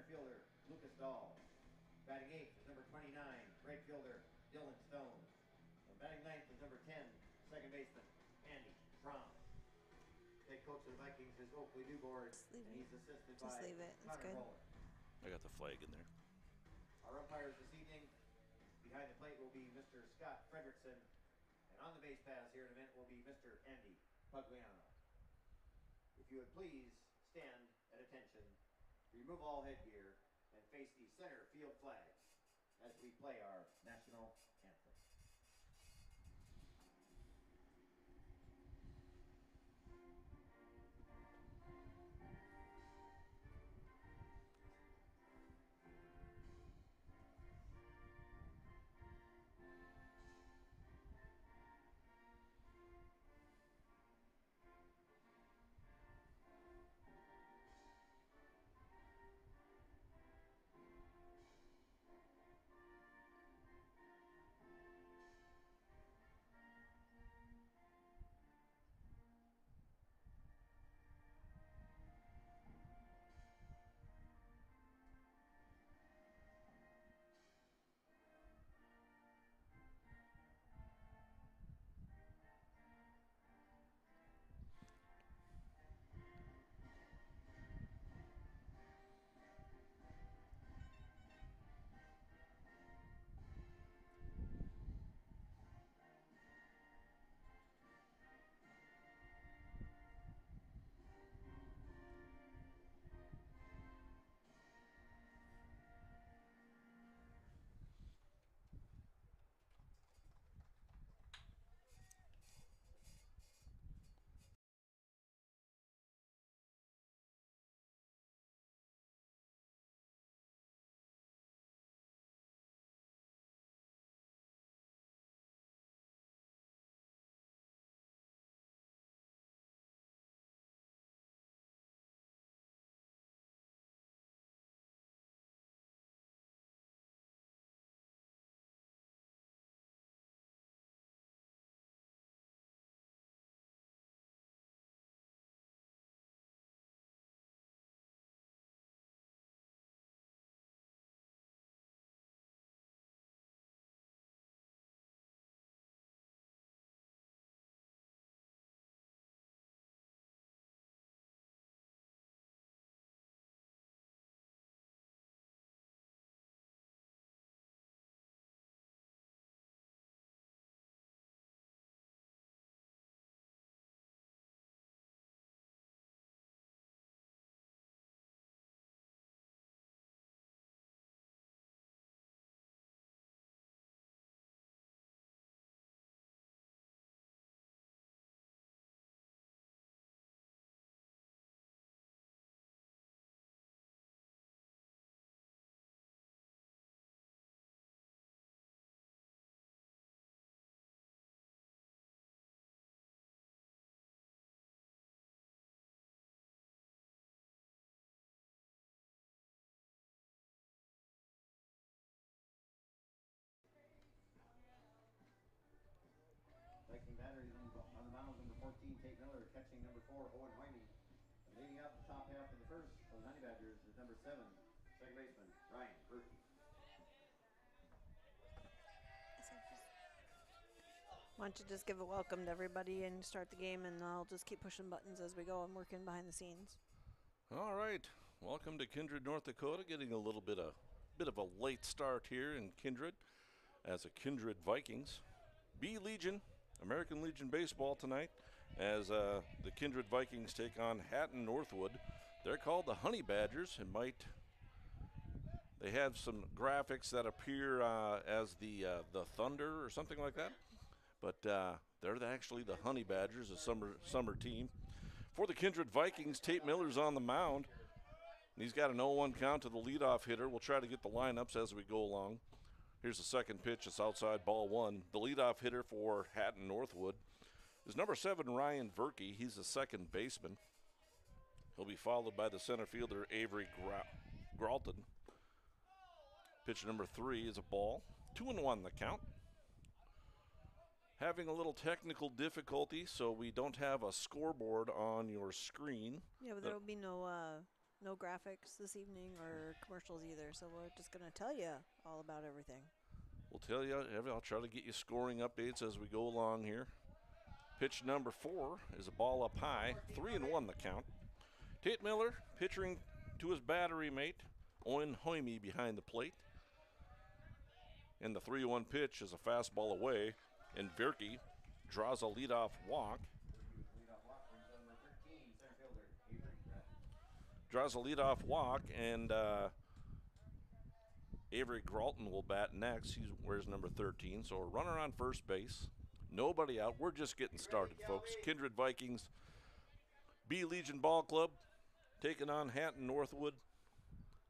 fielder, Lucas Dahl. Batting eighth is number 29, right fielder, Dylan Stone. And batting ninth is number 10, second baseman, Andy Strom. Head coach of the Vikings is Oakley Newboard, and he's assisted Just by leave it. It's Connor good. Roller. I got the flag in there. Our umpires this evening, behind the plate will be Mr. Scott Fredrickson, and on the base paths here in a minute will be Mr. Andy Pugliano. If you would please stand at attention, remove all headgear, and face the center field flag as we play our national anthem. Viking batteries on the mound, number 14, Tate Miller, catching number 4, Owen Whitey. And leading up the top half of the first for the Honey Badgers is number 7, second baseman, Ryan Burke. Why don't you just give a welcome to everybody and start the game, and I'll just keep pushing buttons as we go and working behind the scenes. All right, welcome to Kindred, North Dakota. Getting a little bit of a late start here in Kindred as a Kindred Vikings. B Legion, American Legion baseball tonight as the Kindred Vikings take on Hatton Northwood. They're called the Honey Badgers and they have some graphics that appear as the Thunder or something like that. But they're actually the Honey Badgers, a summer team. For the Kindred Vikings, Tate Miller's on the mound. And he's got an 0-1 count to the leadoff hitter. We'll try to get the lineups as we go along. Here's the second pitch. It's outside, ball one. The leadoff hitter for Hatton Northwood is number 7, Ryan Verkey. He's the second baseman. He'll be followed by the center fielder, Avery Gralton. Pitch number 3 is a ball. 2-1 the count. Having a little technical difficulty, so we don't have a scoreboard on your screen. Yeah, but there will be no no graphics this evening or commercials either, so we're just going to tell you all about everything. We'll tell you, I'll try to get you scoring updates as we go along here. Pitch number 4 is a ball up high, 3-1 the count. Tate Miller pitching to his battery mate, Owen Hoime behind the plate. And the 3-1 pitch is a fastball away, and Virke draws a leadoff walk. Draws a leadoff walk, and Avery Gralton will bat next. He wears number 13, so a runner on first base. Nobody out. We're just getting started, folks. Kindred Vikings, B Legion Ball Club, taking on Hatton Northwood.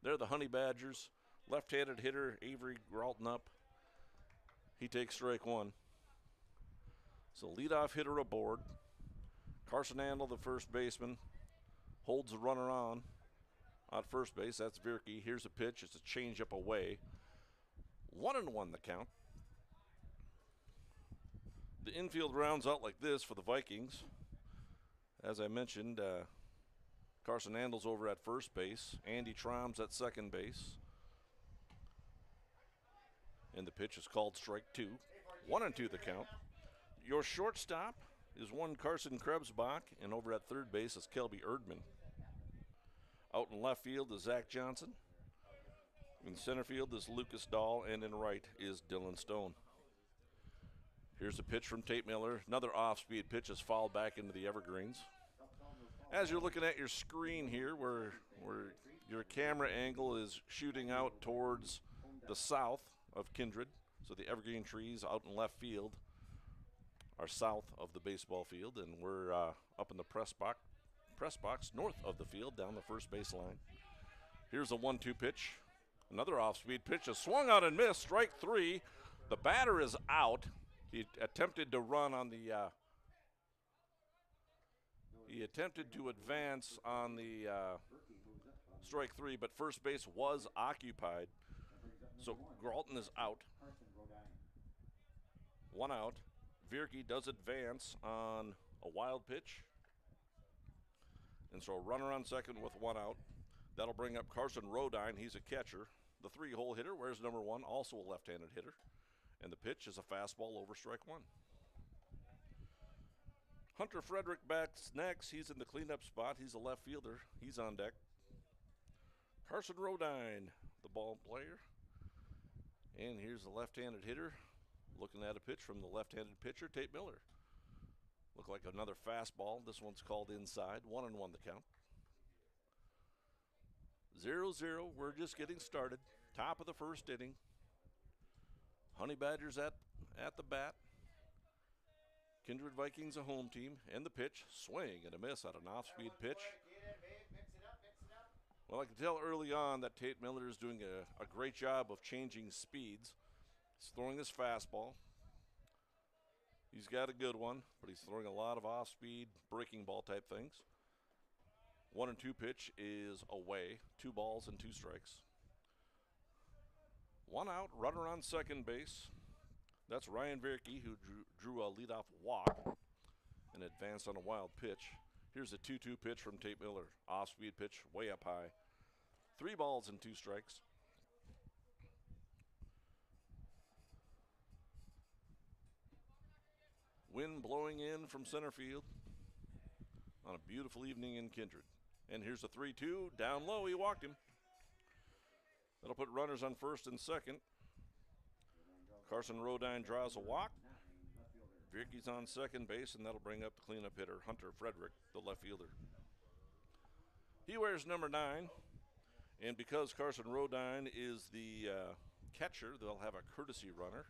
They're the Honey Badgers. Left-handed hitter Avery Gralton up. He takes strike 1. So leadoff hitter aboard. Carson Andel, the first baseman, holds the runner on first base. That's Virke. Here's a pitch. It's a changeup away. 1-1 the count. The infield rounds out like this for the Vikings. As I mentioned, Carson Andel's over at first base. Andy Trom's at second base. And the pitch is called strike 2. 1-2 the count. Your shortstop is one Carson Krebsbach, and over at third base is Kelby Erdman. Out in left field is Zach Johnson. In center field is Lucas Dahl, and in right is Dylan Stone. Here's a pitch from Tate Miller. Another off-speed pitch is fouled back into the evergreens. As you're looking at your screen here, where your camera angle is shooting out towards the south of Kindred, so the evergreen trees out in left field are south of the baseball field, and we're up in the press box north of the field down the first base line. Here's a 1-2 pitch. Another off-speed pitch is swung out and missed. Strike 3. The batter is out. He attempted to run on the he attempted to advance on the strike 3, but first base was occupied. So Gralton is out. 1 out. Virke does advance on a wild pitch. And so a runner on second with 1 out. That'll bring up Carson Rodine. He's a catcher. The 3-hole hitter wears number 1, also a left-handed hitter. And the pitch is a fastball over strike 1. Hunter Frederick backs next. He's in the cleanup spot. He's a left fielder. He's on deck. Carson Rodine, the ball player. And here's the left-handed hitter looking at a pitch from the left-handed pitcher, Tate Miller. Look like another fastball. This one's called inside. 1-1 the count. 0-0. We're just getting started. Top of the first inning. Honey Badgers at the bat. Kindred Vikings a home team. And the pitch. Swing and a miss on an off-speed pitch. Well, I can tell early on that Tate Miller is doing a great job of changing speeds. He's throwing this fastball. He's got a good one, but he's throwing a lot of off-speed, breaking ball type things. 1-2 pitch is away. 2 balls and 2 strikes. 1 out, runner on second base. That's Ryan Virke, who drew a leadoff walk and advanced on a wild pitch. Here's a 2-2 pitch from Tate Miller. Off-speed pitch, way up high. 3 balls and 2 strikes. Wind blowing in from center field on a beautiful evening in Kindred. And here's a 3-2. Down low, he walked him. That'll put runners on first and second. Carson Rodine draws a walk. Virke's on second base, and that'll bring up the cleanup hitter, Hunter Frederick, the left fielder. He wears number 9, and because Carson Rodine is the catcher, they'll have a courtesy runner.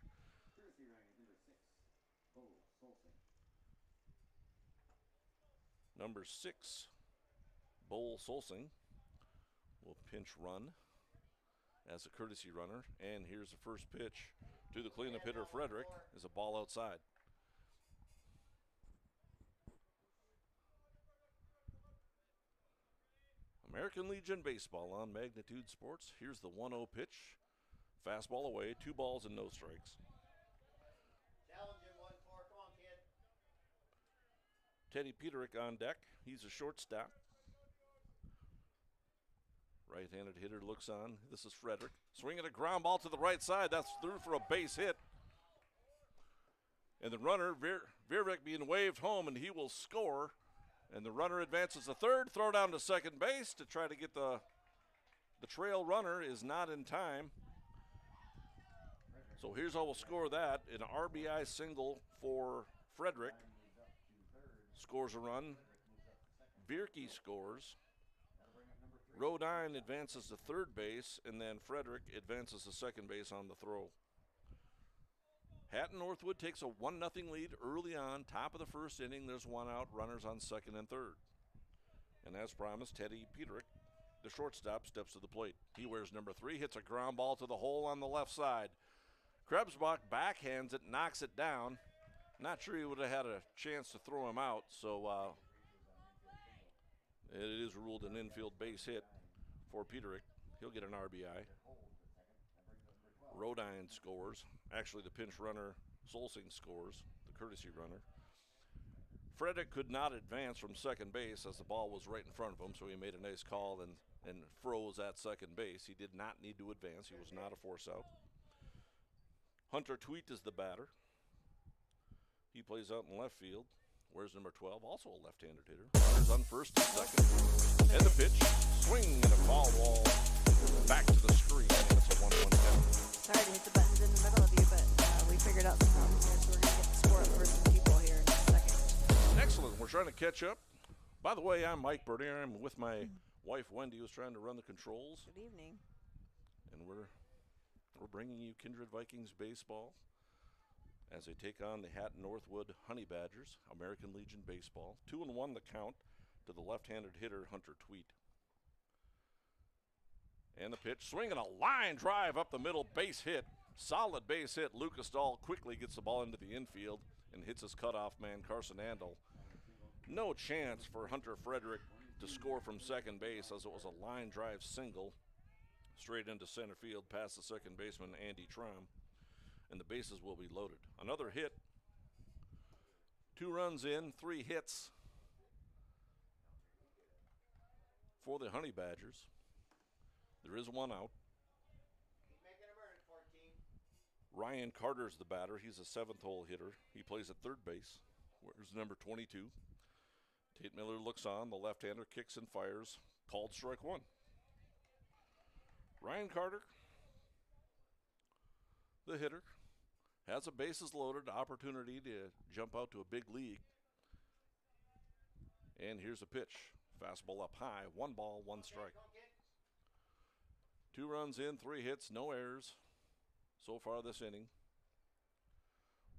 Number 6, Bull Solsing, will pinch run as a courtesy runner. And here's the first pitch to the cleanup hitter, Frederick, is a ball outside. American Legion Baseball on Magnitude Sports. Here's the 1-0 pitch. Fastball away, 2 balls and no strikes. Teddy Peterick on deck. He's a shortstop. Right-handed hitter looks on. This is Frederick. Swinging a ground ball to the right side. That's through for a base hit. And the runner, Viervik, being waved home, and he will score. And the runner advances to third, throw down to second base to try to get the trail runner is not in time. So here's how we'll score that. An RBI single for Frederick. Scores a run. Vierke scores. Rodine advances to third base, and then Frederick advances to second base on the throw. Hatton Northwood takes a 1-0 lead early on, top of the first inning. There's one out, runners on second and third. And as promised, Teddy Peterick, the shortstop, steps to the plate. He wears number 3, hits a ground ball to the hole on the left side. Krebsbach backhands it, knocks it down. Not sure he would have had a chance to throw him out, so it is ruled an infield base hit for Peterick. He'll get an RBI. Rodine scores. Actually, the pinch runner, Solsing, scores, the courtesy runner. Frederick could not advance from second base as the ball was right in front of him, so he made a nice call and froze at second base. He did not need to advance. He was not a force out. Hunter Tweet is the batter. He plays out in left field. Where's number 12? Also a left-handed hitter. Runners on first and second. And the pitch. Swing and a foul ball back to the screen. And it's a 1-1 count. Sorry to hit the buttons in the middle of you, but we figured out some problems here, so we're going to get the score up for some people here in a second. Excellent. We're trying to catch up. By the way, I'm Mike Bernier. I'm with my wife, Wendy, who's trying to run the controls. Good evening. And we're bringing you Kindred Vikings baseball as they take on the Hatton Northwood Honey Badgers, American Legion baseball. 2-1 the count to the left-handed hitter, Hunter Tweet. And the pitch, swinging a line drive up the middle, base hit. Solid base hit. Lucas Dahl quickly gets the ball into the infield and hits his cutoff man, Carson Andel. No chance for Hunter Frederick to score from second base as it was a line drive single straight into center field past the second baseman, Andy Trom. And the bases will be loaded. Another hit. 2 runs in, 3 hits for the Honey Badgers. There is 1 out. Ryan Carter's the batter. He's a 7th hole hitter. He plays at third base. Where's number 22? Tate Miller looks on. The left-hander kicks and fires. Called strike 1. Ryan Carter, the hitter, has a bases loaded opportunity to jump out to a big league. And here's a pitch. Fastball up high. 1 ball, 1 strike. 2 runs in, 3 hits, no errors so far this inning.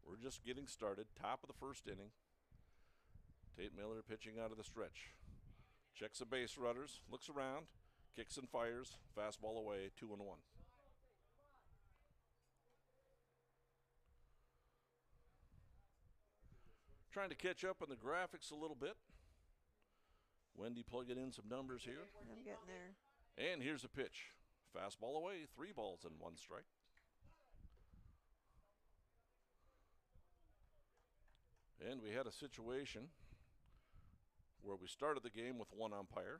We're just getting started. Top of the first inning. Tate Miller pitching out of the stretch. Checks the base runners, looks around, kicks and fires. Fastball away, 2-1. Trying to catch up on the graphics a little bit. Wendy plugging in some numbers here. I'm getting there. And here's a pitch. Fastball away, 3 balls and 1 strike. And we had a situation where we started the game with 1 umpire,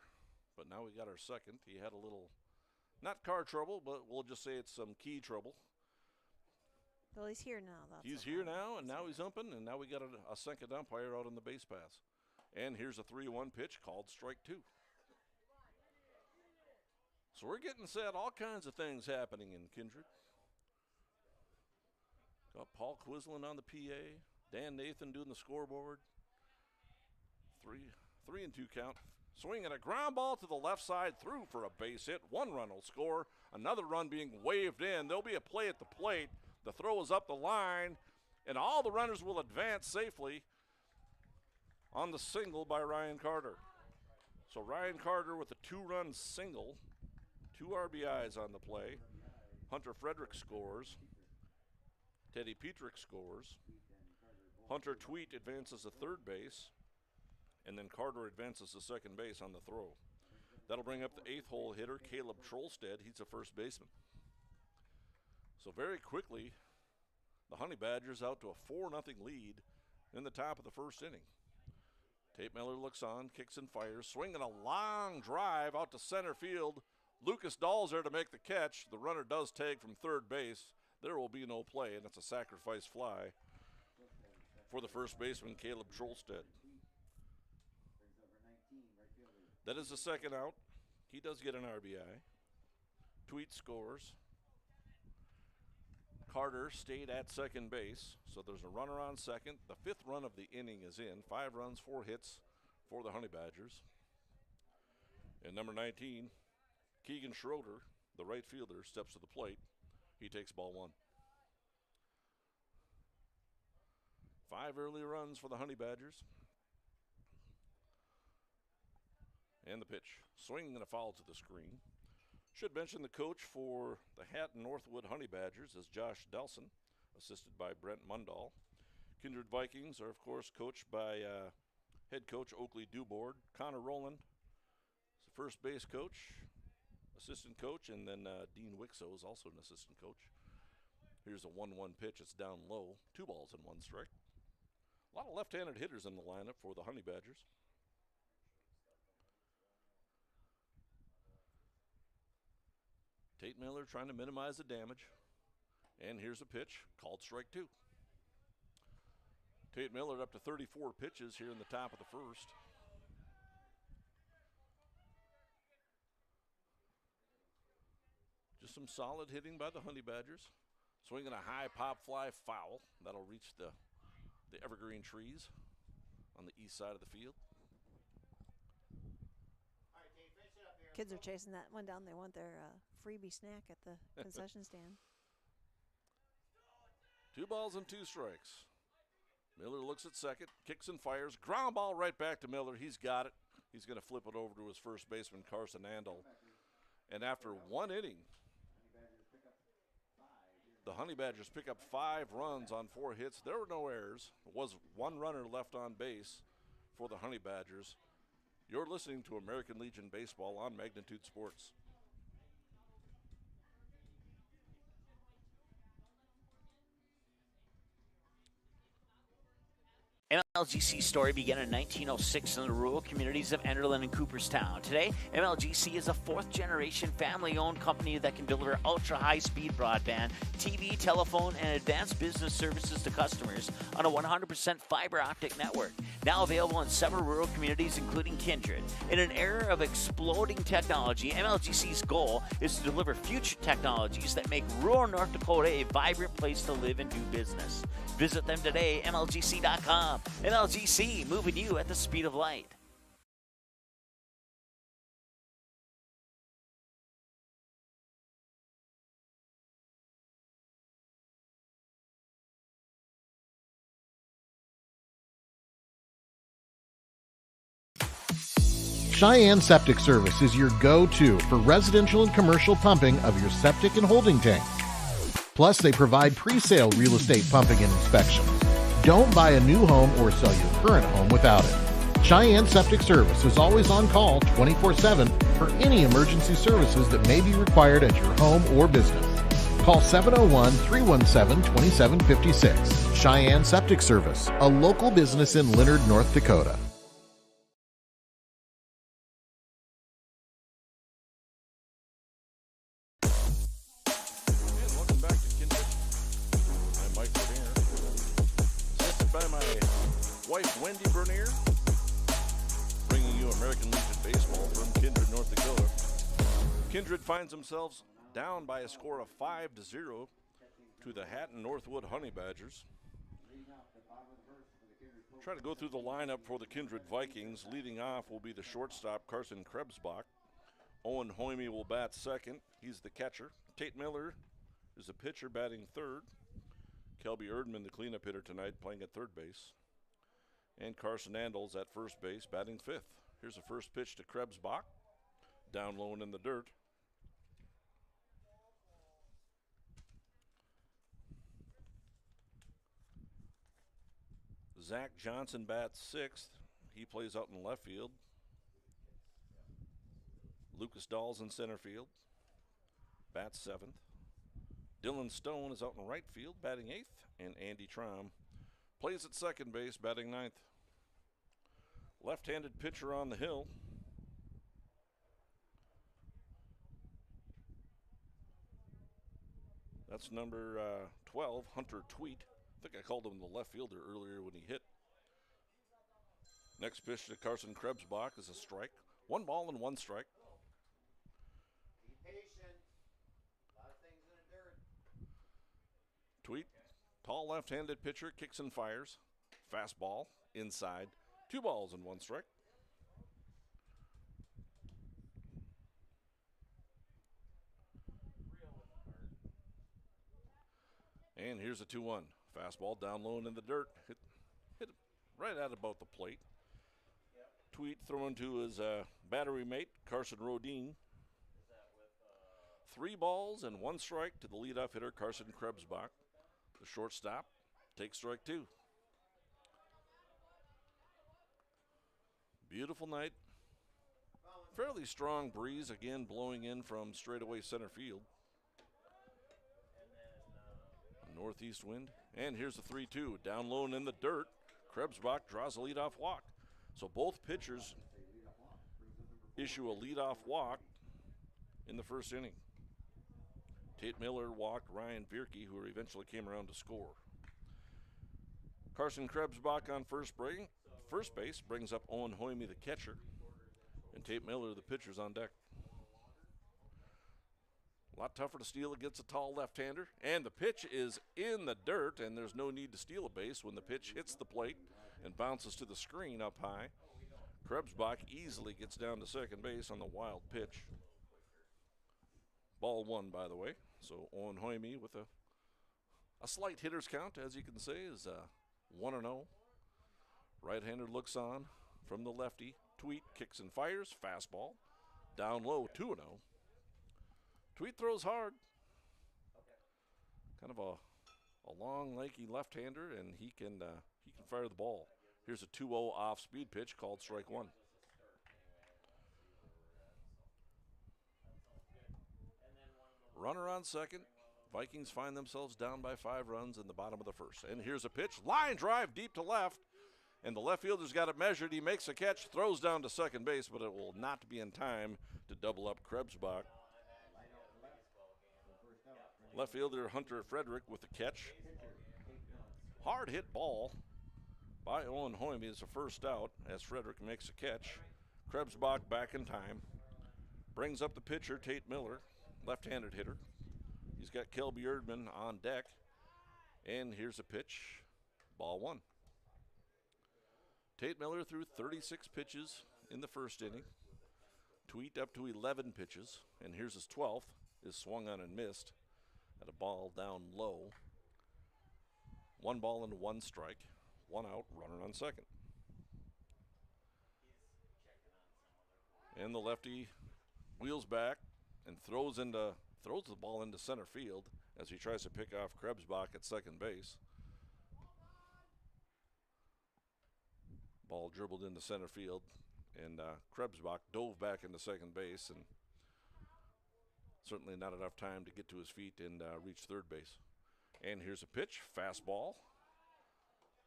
but now we got our second. He had a little, not car trouble, but we'll just say it's some key trouble. Well, he's here now. He's here now, and now he's umping, and now we got a second umpire out on the base pass. And here's a 3-1 pitch called strike 2. So we're getting set. All kinds of things happening in Kindred. Got Paul Quisling on the PA. Dan Nathan doing the scoreboard. 3-2 count. Swinging a ground ball to the left side, through for a base hit. 1 run will score. Another run being waved in. There'll be a play at the plate. The throw is up the line, and all the runners will advance safely on the single by Ryan Carter. So Ryan Carter with a 2-run single. 2 RBIs on the play. Hunter Frederick scores. Teddy Peterick scores. Hunter Tweet advances to third base. And then Carter advances to second base on the throw. That'll bring up the 8th hole hitter, Caleb Trollstead. He's a first baseman. So very quickly, the Honey Badgers out to a 4-0 lead in the top of the first inning. Tate Miller looks on, kicks and fires, swinging a long drive out to center field. Lucas Dahl's there to make the catch. The runner does tag from third base. There will be no play, and it's a sacrifice fly for the first baseman, Caleb Trolstead. That is the second out. He does get an RBI. Tweet scores. Carter stayed at second base, so there's a runner on second. The fifth run of the inning is in. 5 runs, 4 hits for the Honey Badgers. And number 19, Keegan Schroeder, the right fielder, steps to the plate. He takes ball 1. 5 early runs for the Honey Badgers. And the pitch. Swing and a foul to the screen. Should mention the coach for the Hatton Northwood Honey Badgers is Josh Delson, assisted by Brent Mundahl. Kindred Vikings are, of course, coached by head coach Oakley Dubord. Connor Rowland is the first base coach, assistant coach, and then Dean Wixo is also an assistant coach. Here's a 1-1 pitch. It's down low. 2 balls and 1 strike. A lot of left-handed hitters in the lineup for the Honey Badgers. Tate Miller trying to minimize the damage. And here's a pitch called strike 2. Tate Miller up to 34 pitches here in the top of the first. Just some solid hitting by the Honey Badgers. Swinging a high pop fly foul. That'll reach the evergreen trees on the east side of the field. Kids are chasing that one down. They want their freebie snack at the concession stand. 2 balls and 2 strikes. Miller looks at second, kicks and fires. Ground ball right back to Miller. He's got it. He's going to flip it over to his first baseman, Carson Andel. And after 1 inning, the Honey Badgers pick up 5 runs on 4 hits. There were no errors. There was 1 runner left on base for the Honey Badgers. You're listening to American Legion Baseball on Magnitude Sports. MLGC's story began in 1906 in the rural communities of Enderlin and Cooperstown. Today, MLGC is a 4th-generation family-owned company that can deliver ultra-high-speed broadband, TV, telephone, and advanced business services to customers on a 100% fiber optic network. Now available in several rural communities, including Kindred. In an era of exploding technology, MLGC's goal is to deliver future technologies that make rural North Dakota a vibrant place to live and do business. Visit them today, MLGC.com. MLGC, moving you at the speed of light. Cheyenne Septic Service is your go-to for residential and commercial pumping of your septic and holding tanks. Plus, they provide pre-sale real estate pumping and inspection. Don't buy a new home or sell your current home without it. Cheyenne Septic Service is always on call 24/7 for any emergency services that may be required at your home or business. Call 701-317-2756. Cheyenne Septic Service, a local business in Leonard, North Dakota. Wife Wendy Bernier, bringing you American Legion Baseball from Kindred, North Dakota. Kindred finds themselves down by a score of 5-0 to the Hatton Northwood Honey Badgers. Try to go through the lineup for the Kindred Vikings. Leading off will be the shortstop, Carson Krebsbach. Owen Hoyme will bat second. He's the catcher. Tate Miller is the pitcher, batting third. Kelby Erdman, the cleanup hitter tonight, playing at third base. And Carson Andel's at first base, batting fifth. Here's the first pitch to Krebsbach, down low and in the dirt. Zach Johnson bats sixth. He plays out in left field. Lucas Dahl's in center field, bats seventh. Dylan Stone is out in right field, batting eighth. And Andy Traum plays at second base, batting ninth. Left-handed pitcher on the hill. That's number 12, Hunter Tweet. I think I called him the left fielder earlier when he hit. Next pitch to Carson Krebsbach is a strike. 1 ball and 1 strike. Be patient. A lot of things in the dirt. Tweet, tall left-handed pitcher, kicks and fires. Fastball, inside. 2 balls and 1 strike. And here's a 2-1. Fastball down low and in the dirt. Hit right at about the plate. Tweet thrown to his battery mate, Carson Rodine. 3 balls and 1 strike to the leadoff hitter, Carson Krebsbach. The shortstop takes strike 2. Beautiful night. Fairly strong breeze again blowing in from straightaway center field. Northeast wind. And here's the 3-2. Down low and in the dirt. Krebsbach draws a leadoff walk. So both pitchers issue a leadoff walk in the first inning. Tate Miller walked Ryan Vierke, who eventually came around to score. Carson Krebsbach on first base brings up Owen Hoyme, the catcher, and Tate Miller, the pitcher's on deck. A lot tougher to steal against a tall left-hander, and the pitch is in the dirt, and there's no need to steal a base when the pitch hits the plate and bounces to the screen up high. Krebsbach easily gets down to second base on the wild pitch. Ball 1, by the way. So Owen Hoyme with a slight hitter's count, as you can say, is 1-0. Right-hander looks on from the lefty. Tweet kicks and fires. Fastball. Down low, 2-0. Tweet throws hard. Kind of a long, lanky left-hander, and he can fire the ball. Here's a 2-0 off-speed pitch called strike 1. Runner on second. Vikings find themselves down by 5 runs in the bottom of the first. And here's a pitch. Line drive deep to left. And the left fielder's got it measured. He makes a catch, throws down to second base, but it will not be in time to double up Krebsbach. Left fielder Hunter Frederick with the catch. Hard hit ball by Owen Hoyme is a first out as Frederick makes a catch. Krebsbach back in time. Brings up the pitcher, Tate Miller, left-handed hitter. He's got Kelby Erdman on deck. And here's a pitch. Ball 1. Tate Miller threw 36 pitches in the first inning. Tweet up to 11 pitches. And here's his 12th. Is swung on and missed at a ball down low. 1 ball and 1 strike. 1 out, runner on second. And the lefty wheels back and throws the ball into center field as he tries to pick off Krebsbach at second base. Ball dribbled into center field, and Krebsbach dove back into second base, and certainly not enough time to get to his feet and reach third base. And here's a pitch, fastball.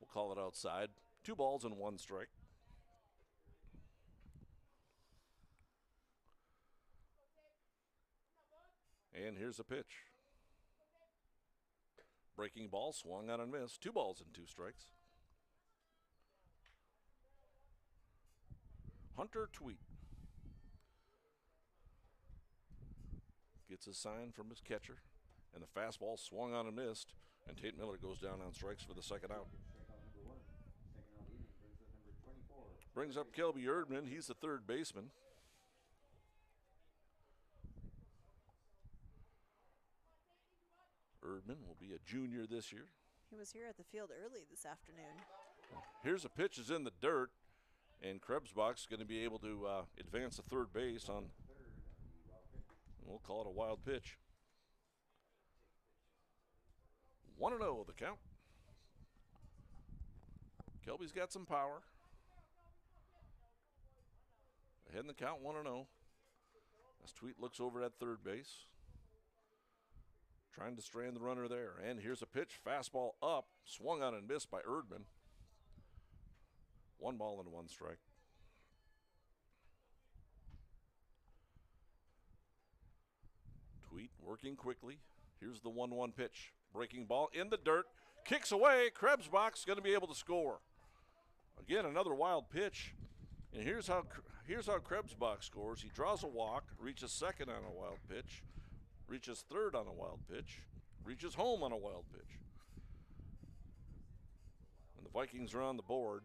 We'll call it outside. 2 balls and 1 strike. And here's a pitch. Breaking ball, swung on and missed. 2 balls and 2 strikes. Hunter Tweet gets a sign from his catcher, and the fastball swung on and missed, and Tate Miller goes down on strikes for the second out. Brings up Kelby Erdman. He's the third baseman. Erdman will be a junior this year. He was here at the field early this afternoon. Here's a pitch is in the dirt, and Krebsbach's going to be able to advance to third base on, we'll call it a wild pitch. 1-0 the count. Kelby's got some power. Ahead in the count, 1-0. As Tweet looks over at third base, trying to strand the runner there. And here's a pitch, fastball up, swung on and missed by Erdman. 1 ball and 1 strike. Tweet working quickly. Here's the 1-1 pitch. Breaking ball in the dirt. Kicks away. Krebsbach's going to be able to score. Again, another wild pitch. And here's how Krebsbach scores. He draws a walk, reaches second on a wild pitch, reaches third on a wild pitch, reaches home on a wild pitch. And the Vikings are on the board.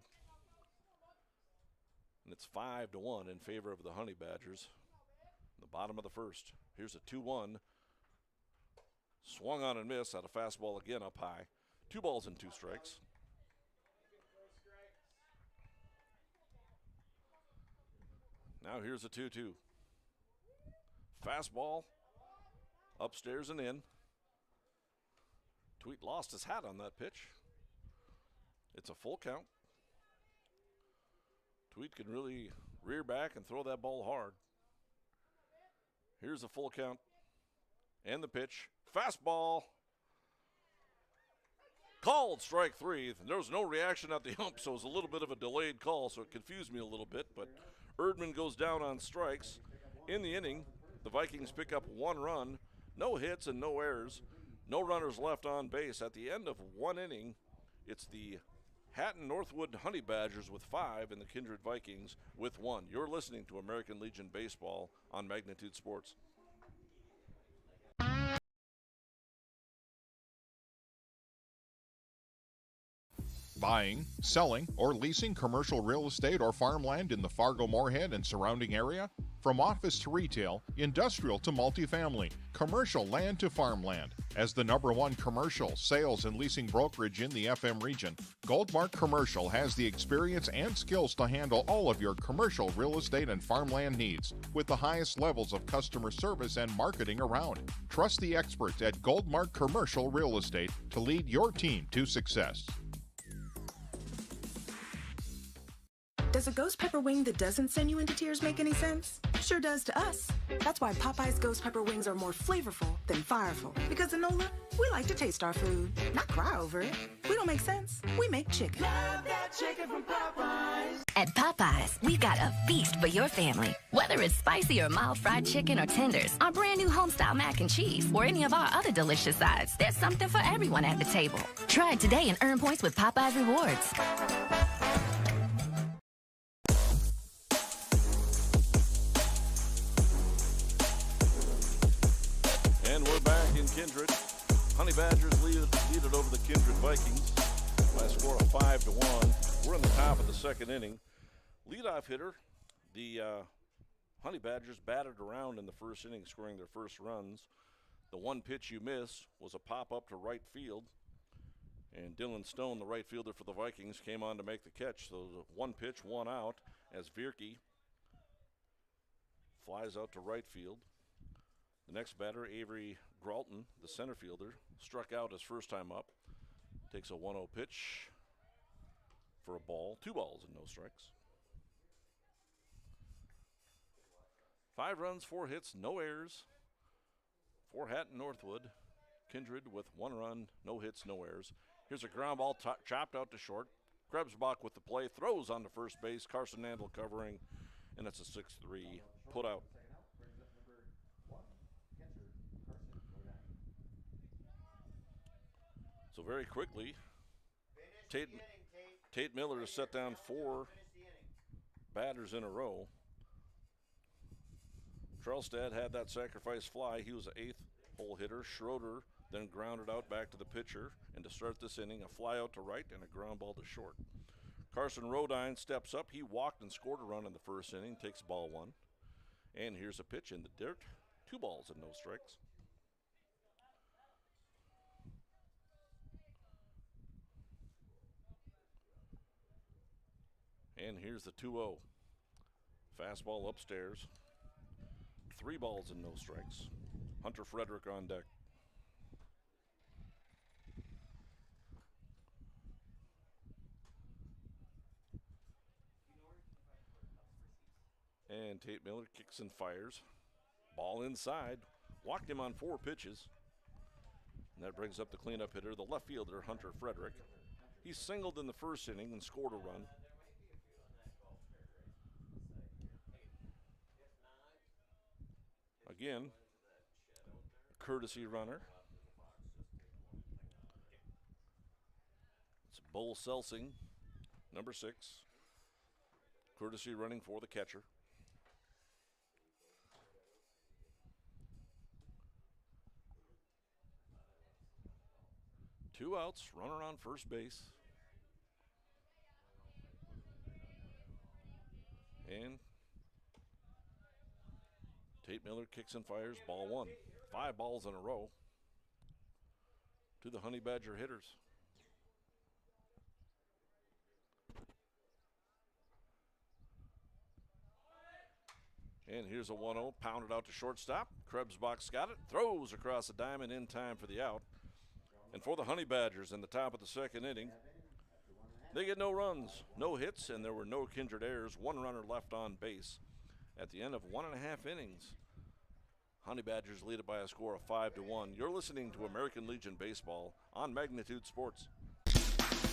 And it's 5-1 in favor of the Honey Badgers. The bottom of the first. Here's a 2-1. Swung on and missed at a fastball again up high. 2 balls and 2 strikes. Now here's a 2-2. Fastball upstairs and in. Tweet lost his hat on that pitch. It's a full count. Tweet can really rear back and throw that ball hard. Here's a full count and the pitch. Fastball. Called strike 3. There was no reaction at the ump, so it was a little bit of a delayed call, so it confused me a little bit. But Erdman goes down on strikes. In the inning, the Vikings pick up 1 run, no hits and no errors, no runners left on base. At the end of 1 inning, it's the Hatton Northwood Honey Badgers with 5 and the Kindred Vikings with 1. You're listening to American Legion Baseball on Magnitude Sports. Buying, selling, or leasing commercial real estate or farmland in the Fargo-Moorhead and surrounding area? From office to retail, industrial to multifamily, commercial land to farmland. As the #1 commercial, sales, and leasing brokerage in the FM region, Goldmark Commercial has the experience and skills to handle all of your commercial real estate and farmland needs with the highest levels of customer service and marketing around. Trust the experts at Goldmark Commercial Real Estate to lead your team to success. Does a ghost pepper wing that doesn't send you into tears make any sense? Sure does to us. That's why Popeye's ghost pepper wings are more flavorful than fireful. Because in NOLA, we like to taste our food, not cry over it. We don't make sense. We make chicken. Love that chicken from Popeyes. At Popeyes, we've got a feast for your family. Whether it's spicy or mild fried chicken or tenders, our brand new homestyle mac and cheese, or any of our other delicious sides, there's something for everyone at the table. Try it today and earn points with Popeyes Rewards. And we're back in Kindred. Honey Badgers lead it over the Kindred Vikings by a score of 5-1. We're in the top of the second inning. Leadoff hitter, the Honey Badgers batted around in the first inning, scoring their first runs. The one pitch you miss was a pop-up to right field. And Dylan Stone, the right fielder for the Vikings, came on to make the catch. So the one pitch, 1 out, as Vierke flies out to right field. The next batter, Avery Gralton, the center fielder, struck out his first time up. Takes a 1-0 pitch for a ball. 2 balls and no strikes. 5 runs, 4 hits, no errors for Hatton Northwood. Kindred with 1 run, no hits, no errors. Here's a ground ball chopped out to short. Krebsbach with the play, throws on to first base. Carson Nandel covering, and it's a 6-3 put out. So very quickly, Tate Miller has set down 4 batters in a row. Trelstad had that sacrifice fly. He was an 8th hole hitter. Schroeder then grounded out back to the pitcher. And to start this inning, a fly out to right and a ground ball to short. Carson Rodine steps up. He walked and scored a run in the first inning, takes ball 1. And here's a pitch in the dirt. 2 balls and no strikes. And here's the 2-0. Fastball upstairs. 3 balls and no strikes. Hunter Frederick on deck. And Tate Miller kicks and fires. Ball inside. Walked him on 4 pitches. And that brings up the cleanup hitter, the left fielder, Hunter Frederick. He singled in the first inning and scored a run. Again, a courtesy runner Bull Selsing, number 6. Courtesy running for the catcher. Two outs, runner on first base. And Tate Miller kicks and fires, ball 1. 5 balls in a row to the Honey Badger hitters. And here's a 1-0, pounded out to shortstop. Krebsbach's got it, throws across the diamond in time for the out. And for the Honey Badgers in the top of the second inning, they get no runs, no hits, and there were no Kindred errors. 1 runner left on base. At the end of 1.5 innings, Honey Badgers lead it by a score of 5-1. You're listening to American Legion Baseball on Magnitude Sports.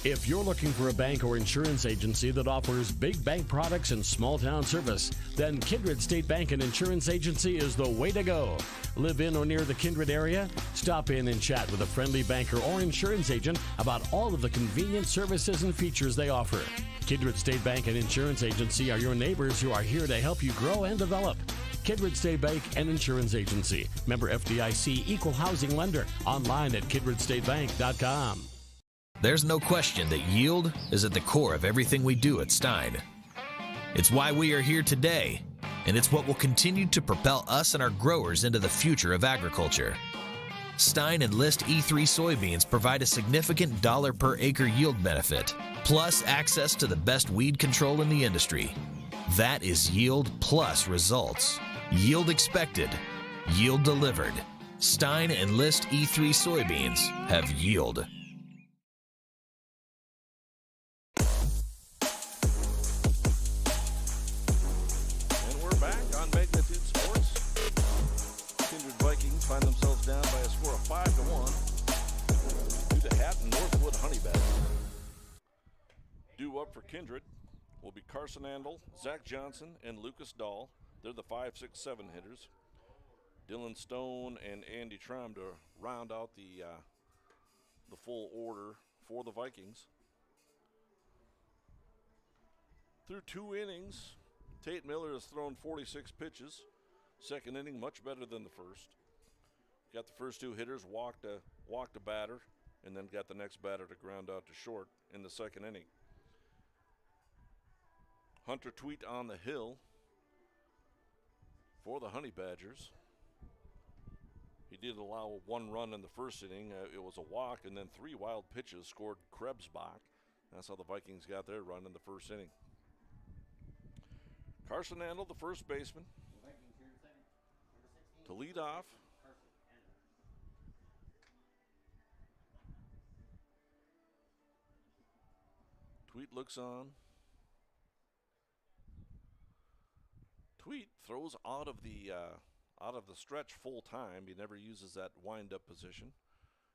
If you're looking for a bank or insurance agency that offers big bank products and small town service, then Kindred State Bank and Insurance Agency is the way to go. Live in or near the Kindred area? Stop in and chat with a friendly banker or insurance agent about all of the convenient services and features they offer. Kindred State Bank and Insurance Agency are your neighbors who are here to help you grow and develop. Kindred State Bank and Insurance Agency. Member FDIC, equal housing lender. Online at kindredstatebank.com. There's no question that yield is at the core of everything we do at Stein. It's why we are here today, and it's what will continue to propel us and our growers into the future of agriculture. Stein Enlist E3 soybeans provide a significant dollar per acre yield benefit, plus access to the best weed control in the industry. That is yield plus results. Yield expected, yield delivered. Stein Enlist E3 soybeans have yield. Find themselves down by a score of 5-1 due to Hatton, Northwood, Honey Badger. Due up for Kindred will be Carson Andel, Zach Johnson, and Lucas Dahl. They're the 5, 6, 7 hitters. Dylan Stone and Andy Trom to round out the full order for the Vikings. Through 2 innings, Tate Miller has thrown 46 pitches. Second inning, much better than the first. Got the first 2 hitters, walked a batter, and then got the next batter to ground out to short in the second inning. Hunter Tweet on the hill for the Honey Badgers. He did allow 1 run in the first inning. It was a walk, and then 3 wild pitches scored Krebsbach. That's how the Vikings got their run in the first inning. Carson Andel, the first baseman, to lead off. Tweet looks on. Tweet throws out of the stretch full time. He never uses that wind-up position.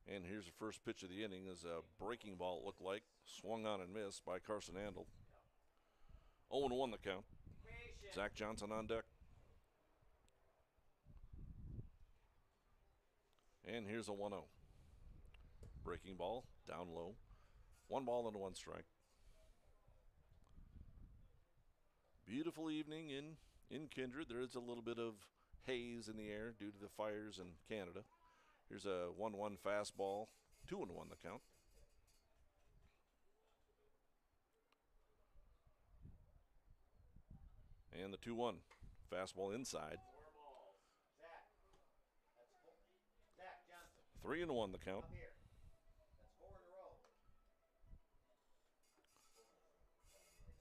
And here's the first pitch of the inning as a breaking ball, it looked like, swung on and missed by Carson Andel. 0-1 the count. Zach Johnson on deck. And here's a 1-0. Breaking ball, down low. 1 ball and 1 strike. Beautiful evening in Kindred. There is a little bit of haze in the air due to the fires in Canada. Here's a 1-1 fastball, 2-1 the count. And the 2-1 fastball inside. 3-1 the count.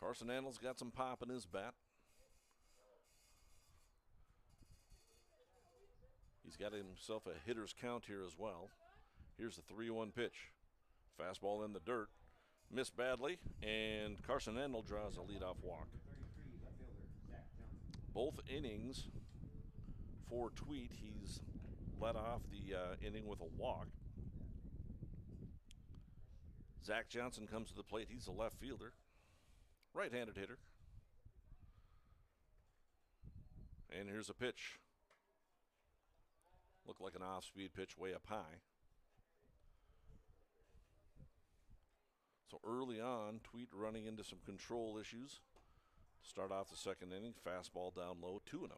Carson Andel's got some pop in his bat. He's got himself a hitter's count here as well. Here's the 3-1 pitch. Fastball in the dirt. Missed badly, and Carson Andel draws a leadoff walk. Both innings for Tweet, he's led off the inning with a walk. Zach Johnson comes to the plate. He's a left fielder. Right-handed hitter. And here's a pitch. Looked like an off-speed pitch way up high. So early on, Tweet running into some control issues. Start off the second inning, fastball down low, 2-0.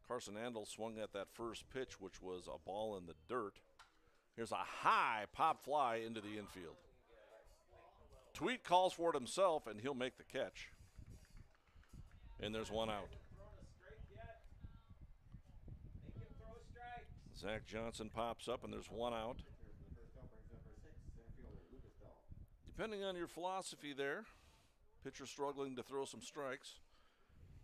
Carson Andel swung at that first pitch, which was a ball in the dirt. Here's a high pop fly into the infield. Tweet calls for it himself, and he'll make the catch. And there's one out. Zach Johnson pops up, and there's one out. Depending on your philosophy there, pitcher struggling to throw some strikes.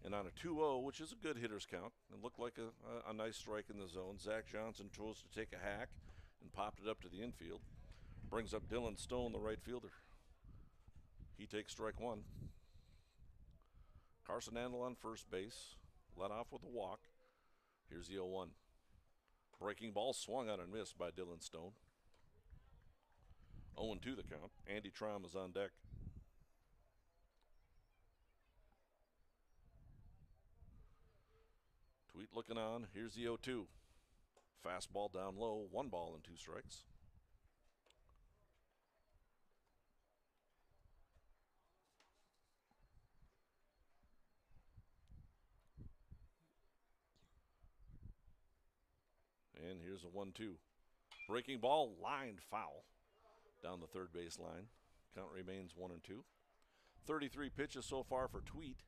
And on a 2-0, which is a good hitter's count, it looked like a nice strike in the zone. Zach Johnson chose to take a hack and popped it up to the infield. Brings up Dylan Stone, the right fielder. He takes strike one. Carson Andel on first base, led off with a walk. Here's the 0-1. Breaking ball swung on and missed by Dylan Stone. 0-2 the count. Andy Traum is on deck. Tweet looking on. Here's the 0-2. Fastball down low. 1 ball and 2 strikes. And here's a 1-2. Breaking ball, lined foul down the third base line. Count remains 1-2. 33 pitches so far for Tweet.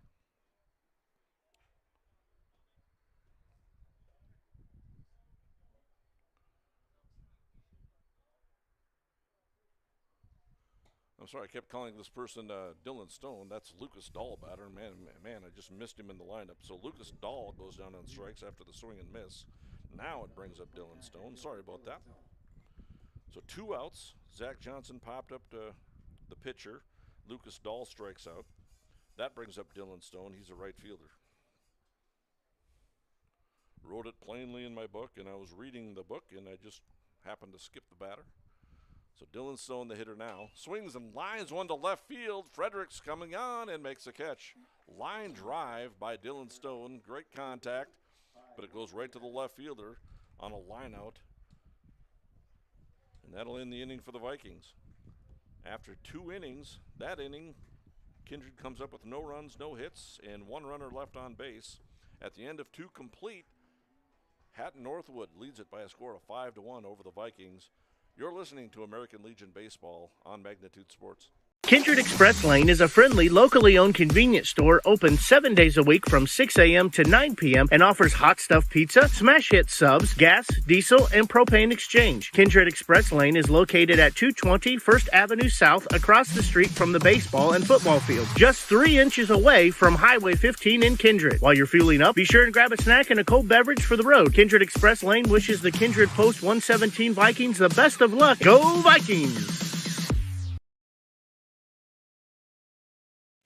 I'm sorry, I kept calling this person Dylan Stone. That's Lucas Dahl batter. Man, I just missed him in the lineup. So Lucas Dahl goes down on strikes after the swing and miss. Now it brings up Dylan Stone. Sorry about that. So 2 outs. Zach Johnson popped up to the pitcher. Lucas Dahl strikes out. That brings up Dylan Stone. He's a right fielder. Wrote it plainly in my book, and I was reading the book, and I just happened to skip the batter. So Dylan Stone, the hitter now, swings and lines one to left field. Fredericks coming on and makes a catch. Line drive by Dylan Stone. Great contact, but it goes right to the left fielder on a line out. And that'll end the inning for the Vikings. After 2 innings, that inning, Kindred comes up with no runs, no hits, and 1 runner left on base. At the end of 2 complete, Hatton Northwood leads it by a score of 5-1 over the Vikings. You're listening to American Legion Baseball on Magnitude Sports. Kindred Express Lane is a friendly, locally owned convenience store open 7 days a week from 6 a.m. to 9 p.m. and offers hot stuff pizza, smash hit subs, gas, diesel, and propane exchange. Kindred Express Lane is located at 220 First Avenue South across the street from the baseball and football field, just 3 inches away from Highway 15 in Kindred. While you're fueling up, be sure and grab a snack and a cold beverage for the road. Kindred Express Lane wishes the Kindred Post 117 Vikings the best of luck. Go Vikings!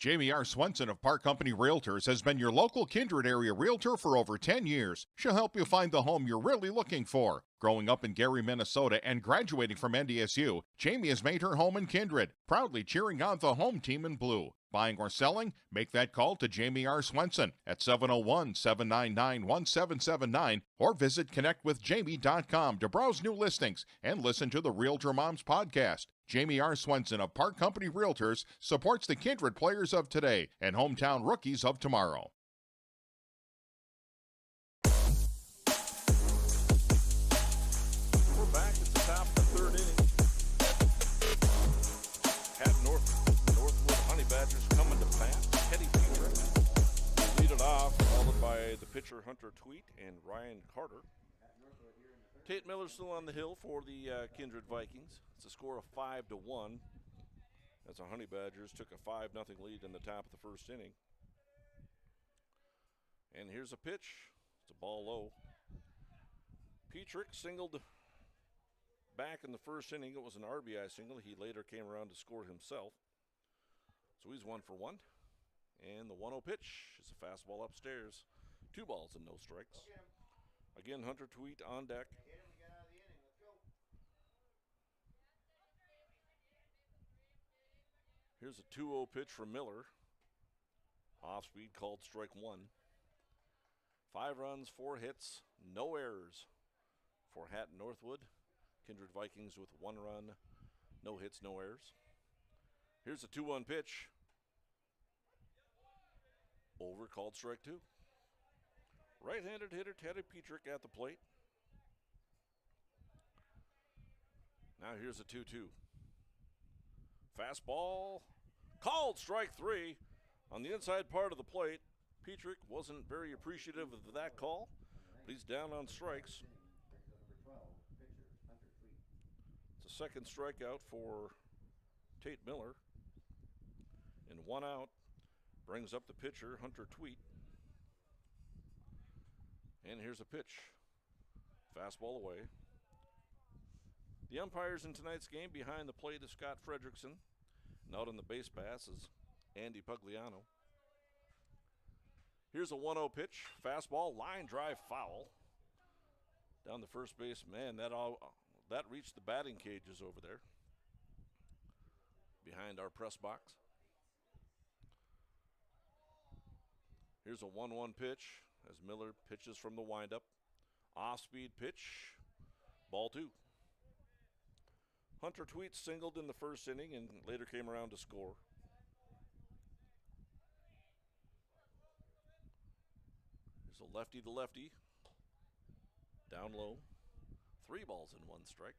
Jamie R. Swenson of Park Company Realtors has been your local Kindred area realtor for over 10 years. She'll help you find the home you're really looking for. Growing up in Gary, Minnesota, and graduating from NDSU, Jamie has made her home in Kindred, proudly cheering on the home team in blue. Buying or selling? Make that call to Jamie R. Swenson at 701-799-1779 or visit connectwithjamie.com to browse new listings and listen to the Realtor Moms podcast. Jamie R. Swenson of Park Company Realtors supports the Kindred players of today and hometown rookies of tomorrow. We're back at the top of the 3rd inning. Hatton Northwood Honey Badgers coming to bat. Teddy Peter will lead it off, followed by the pitcher Hunter Tweet and Ryan Carter. Tate Miller still on the hill for the Kindred Vikings. It's a score of 5-1 as the Honey Badgers took a 5-0 lead in the top of the 1st inning. And here's a pitch. It's a ball low. Petrick singled back in the 1st inning. It was an RBI single. He later came around to score himself. So he's 1 for 1. And the 1-0 pitch is a fastball upstairs. 2 balls and no strikes. Again, Hunter Tweet on deck. Here's a 2-0 pitch from Miller. Off speed, called strike 1. 5 runs, 4 hits, no errors for Hatton Northwood. Kindred Vikings with 1 run, no hits, no errors. Here's a 2-1 pitch. Over, called strike 2. Right-handed hitter Teddy Petrick at the plate. Now here's a 2-2. Fastball, called strike 3 on the inside part of the plate. Petrick wasn't very appreciative of that call, but he's down on strikes. It's a second strikeout for Tate Miller. And 1 out brings up the pitcher, Hunter Tweet. And here's a pitch. Fastball away. The umpires in tonight's game behind the plate is Scott Fredrickson. And out on the base pass is Andy Pugliano. Here's a 1-0 pitch. Fastball, line drive foul. Down the first base. Man, that reached the batting cages over there. Behind our press box. Here's a 1-1 pitch as Miller pitches from the windup. Off-speed pitch. Ball 2. Hunter Tweet singled in the first inning and later came around to score. There's a lefty to lefty. Down low. 3 balls and 1 strike.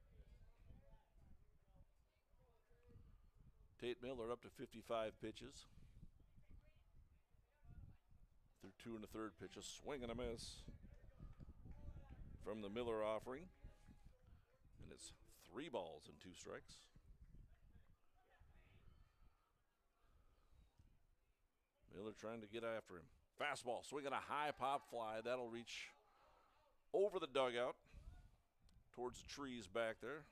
Tate Miller up to 55 pitches. Through 2 1/3 pitches. Swing and a miss from the Miller offering. And it's 3 balls and 2 strikes. Miller trying to get after him. Fastball, swinging a high pop fly. That'll reach over the dugout towards the trees back there.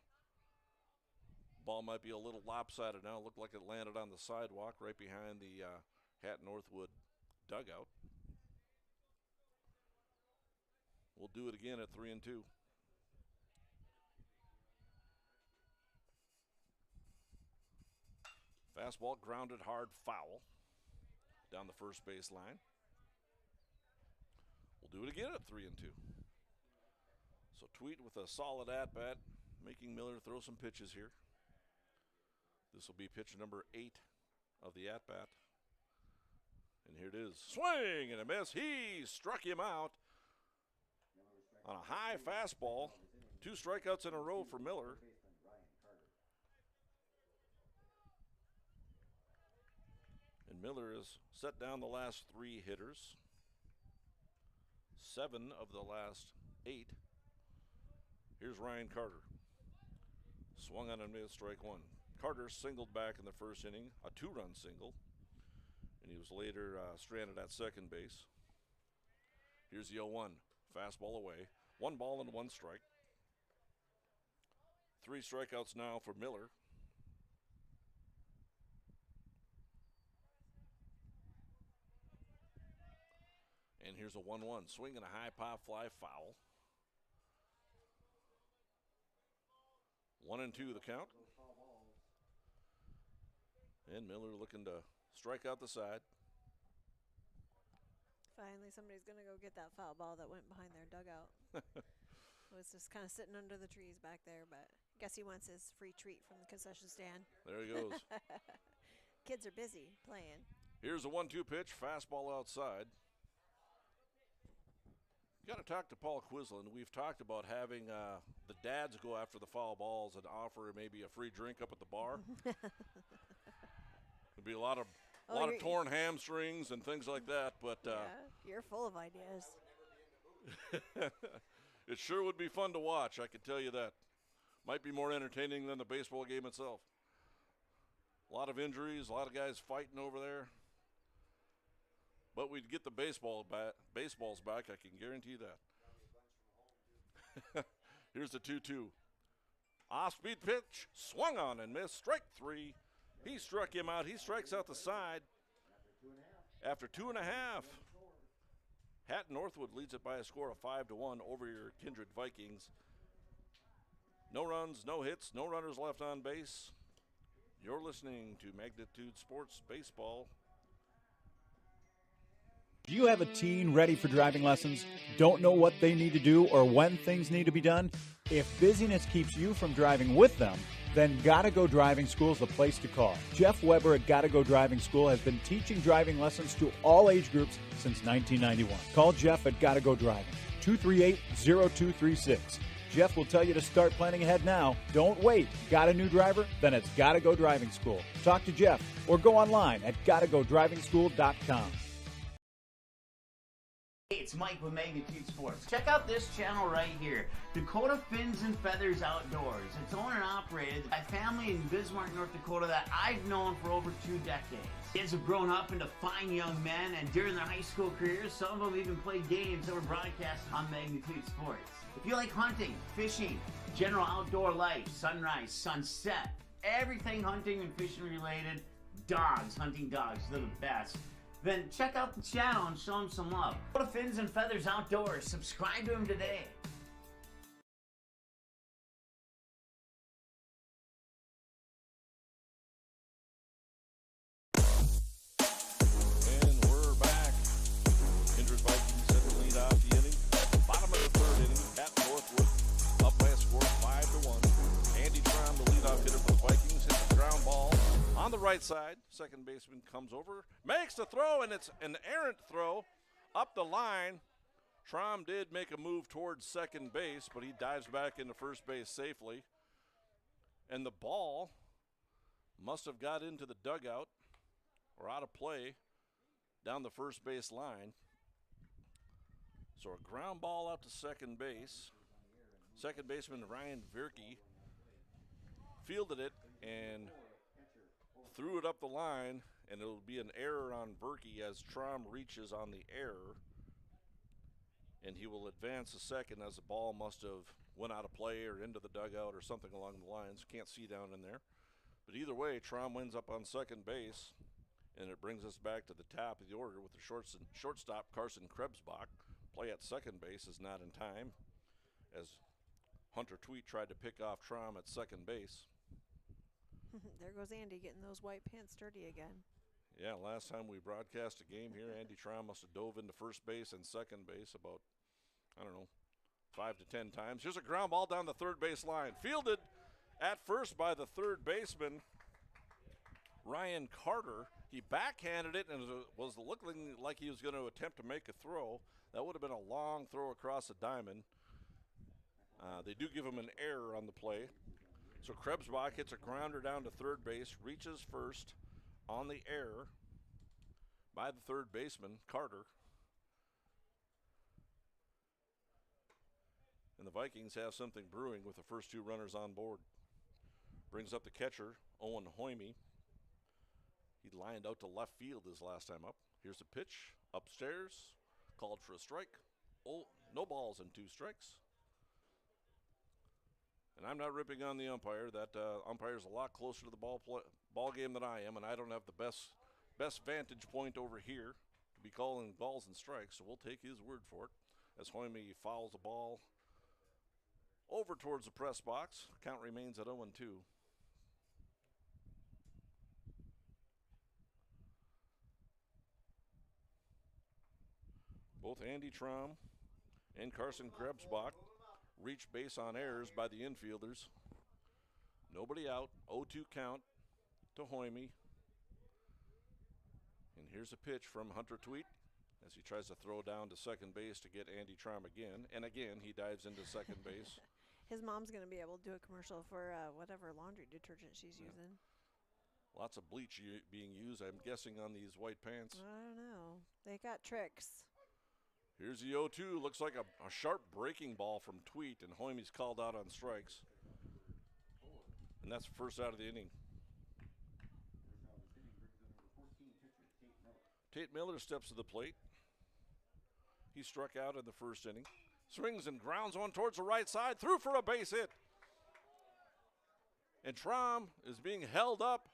Ball might be a little lopsided now. Looked like it landed on the sidewalk right behind the Hatton Northwood dugout. We'll do it again at 3-2. Fastball grounded hard, foul down the first base line. We'll do it again at 3-2. So Tweet with a solid at-bat, making Miller throw some pitches here. This will be pitch number 8 of the at-bat. And here it is. Swing and a miss. He struck him out on a high fastball. 2 strikeouts in a row for Miller. And Miller has set down the last 3 hitters. 7 of the last 8. Here's Ryan Carter. Swung on and missed, strike 1. Carter singled back in the first inning, a 2-run single. And he was later stranded at second base. Here's the 0-1. Fastball away. 1 ball and 1 strike. 3 strikeouts now for Miller. And here's a 1-1. Swing and a high pop fly, foul. 1-2 the count. And Miller looking to strike out the side. Finally, somebody's going to go get that foul ball that went behind their dugout. It was just kind of sitting under the trees back there, but I guess he wants his free treat from the concession stand. There he goes. Kids are busy playing. Here's a 1-2 pitch, fastball outside. Got to talk to Paul Quislin. We've talked about having the dads go after the foul balls and offer maybe a free drink up at the bar. There'd be a lot of torn hamstrings and things like that, but yeah, you're full of ideas. It sure would be fun to watch, I can tell you that. Might be more entertaining than the baseball game itself. A lot of injuries, a lot of guys fighting over there. But we'd get the baseballs back, I can guarantee you that. Here's the 2-2. Off-speed pitch, swung on and missed, strike 3. He struck him out. He strikes out the side. After 2.5. Hatton Northwood leads it by a score of 5-1 over your Kindred Vikings. No runs, no hits, no runners left on base. You're listening to Magnitude Sports Baseball. Do you have a teen ready for driving lessons? Don't know what they need to do or when things need to be done? If busyness keeps you from driving with them, then Gotta Go Driving School is the place to call. Jeff Weber at Gotta Go Driving School has been teaching driving lessons to all age groups since 1991. Call Jeff at Gotta Go Driving, 238-0236. Jeff will tell you to start planning ahead now. Don't wait. Got a new driver? Then it's Gotta Go Driving School. Talk to Jeff or go online at gottagodrivingschool.com. Hey, it's Mike with Magnitude Sports. Check out this channel right here, Dakota Fins and Feathers Outdoors. It's owned and operated by a family in Bismarck, North Dakota that I've known for over 2 decades. Kids have grown up into fine young men, and during their high school careers, some of them even played games that were broadcast on Magnitude Sports. If you like hunting, fishing, general outdoor life, sunrise, sunset, everything hunting and fishing related, dogs, hunting dogs, they're the best. Then check out the channel and show them some love. Go to Fins and Feathers Outdoors. Subscribe to them today. And we're back. Kindred Vikings set the lead off the inning. Bottom of the 3rd inning at Northwood. Up by a score of 5-1. Andy Trom, the leadoff hitter for the Vikings, hits the ground ball on the right side. Second baseman comes over, makes the throw, and it's an errant throw up the line. Trom did make a move towards second base, but he dives back into first base safely. And the ball must have got into the dugout or out of play down the first base line. So a ground ball out to second base. Second baseman Ryan Verke fielded it and threw it up the line, and it'll be an error on Verke as Trom reaches on the error, and he will advance a second as the ball must have went out of play or into the dugout or something along the lines. Can't see down in there. But either way, Trom wins up on second base, and it brings us back to the top of the order with the shortstop Carson Krebsbach. Play at second base is not in time as Hunter Tweet tried to pick off Trom at second base. There goes Andy getting those white pants dirty again. Yeah, last time we broadcast a game here, Andy Trom must have dove into first base and second base about, 5 to 10 times. Here's a ground ball down the third base line. Fielded at first by the third baseman, Ryan Carter. He backhanded it and was looking like he was going to attempt to make a throw. That would have been a long throw across the diamond. They do give him an error on the play. So Krebsbach hits a grounder down to third base, reaches first on the error by the third baseman, Carter. And the Vikings have something brewing with the first 2 runners on board. Brings up the catcher, Owen Hoyme. He lined out to left field his last time up. Here's the pitch, upstairs, called for a strike. Oh, no balls and 2 strikes. And I'm not ripping on the umpire. That umpire's a lot closer to the ball game than I am, and I don't have the best vantage point over here to be calling balls and strikes, so we'll take his word for it as Hoyme fouls the ball over towards the press box. Count remains at 0-2. Both Andy Trom and Carson Krebsbach reach base on errors by the infielders. Nobody out, 0-2 count to Hoyme. And here's a pitch from Hunter Tweet as he tries to throw down to second base to get Andy Trom again. And again, he dives into second base. His mom's going to be able to do a commercial for whatever laundry detergent she's using. Lots of bleach being used, I'm guessing, on these white pants. I don't know. They got tricks. Here's the 0-2. Looks like a sharp breaking ball from Tweet, and Hoyme's called out on strikes. And that's the first out of the inning. Tate Miller steps to the plate. He struck out in the first inning. Swings and grounds one towards the right side. Through for a base hit. And Trom is being held up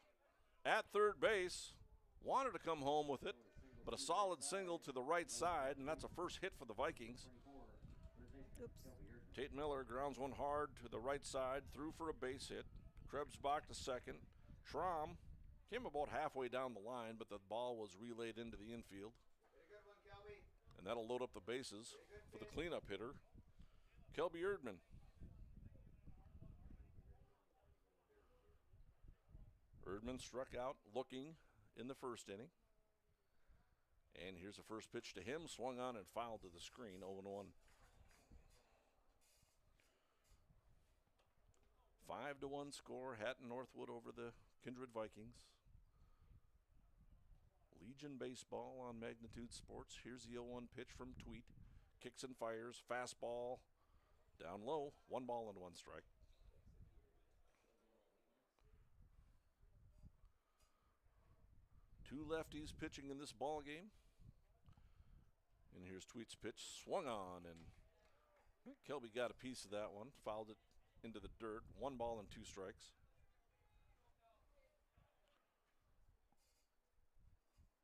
at third base. Wanted to come home with it, but a solid single to the right side, and that's a first hit for the Vikings. Oops. Tate Miller grounds one hard to the right side, through for a base hit. Krebsbach to second. Trom came about halfway down the line, but the ball was relayed into the infield. And that'll load up the bases for the cleanup hitter, Kelby Erdman. Erdman struck out looking in the first inning. And here's the first pitch to him, swung on and fouled to the screen, 0-1. 5-1 score, Hatton Northwood over the Kindred Vikings. Legion Baseball on Magnitude Sports. Here's the 0-1 pitch from Tweet. Kicks and fires, fastball, down low, 1 ball and 1 strike. Two lefties pitching in this ball game. And here's Tweet's pitch, swung on, and Kelby got a piece of that one, fouled it into the dirt, 1 ball and 2 strikes.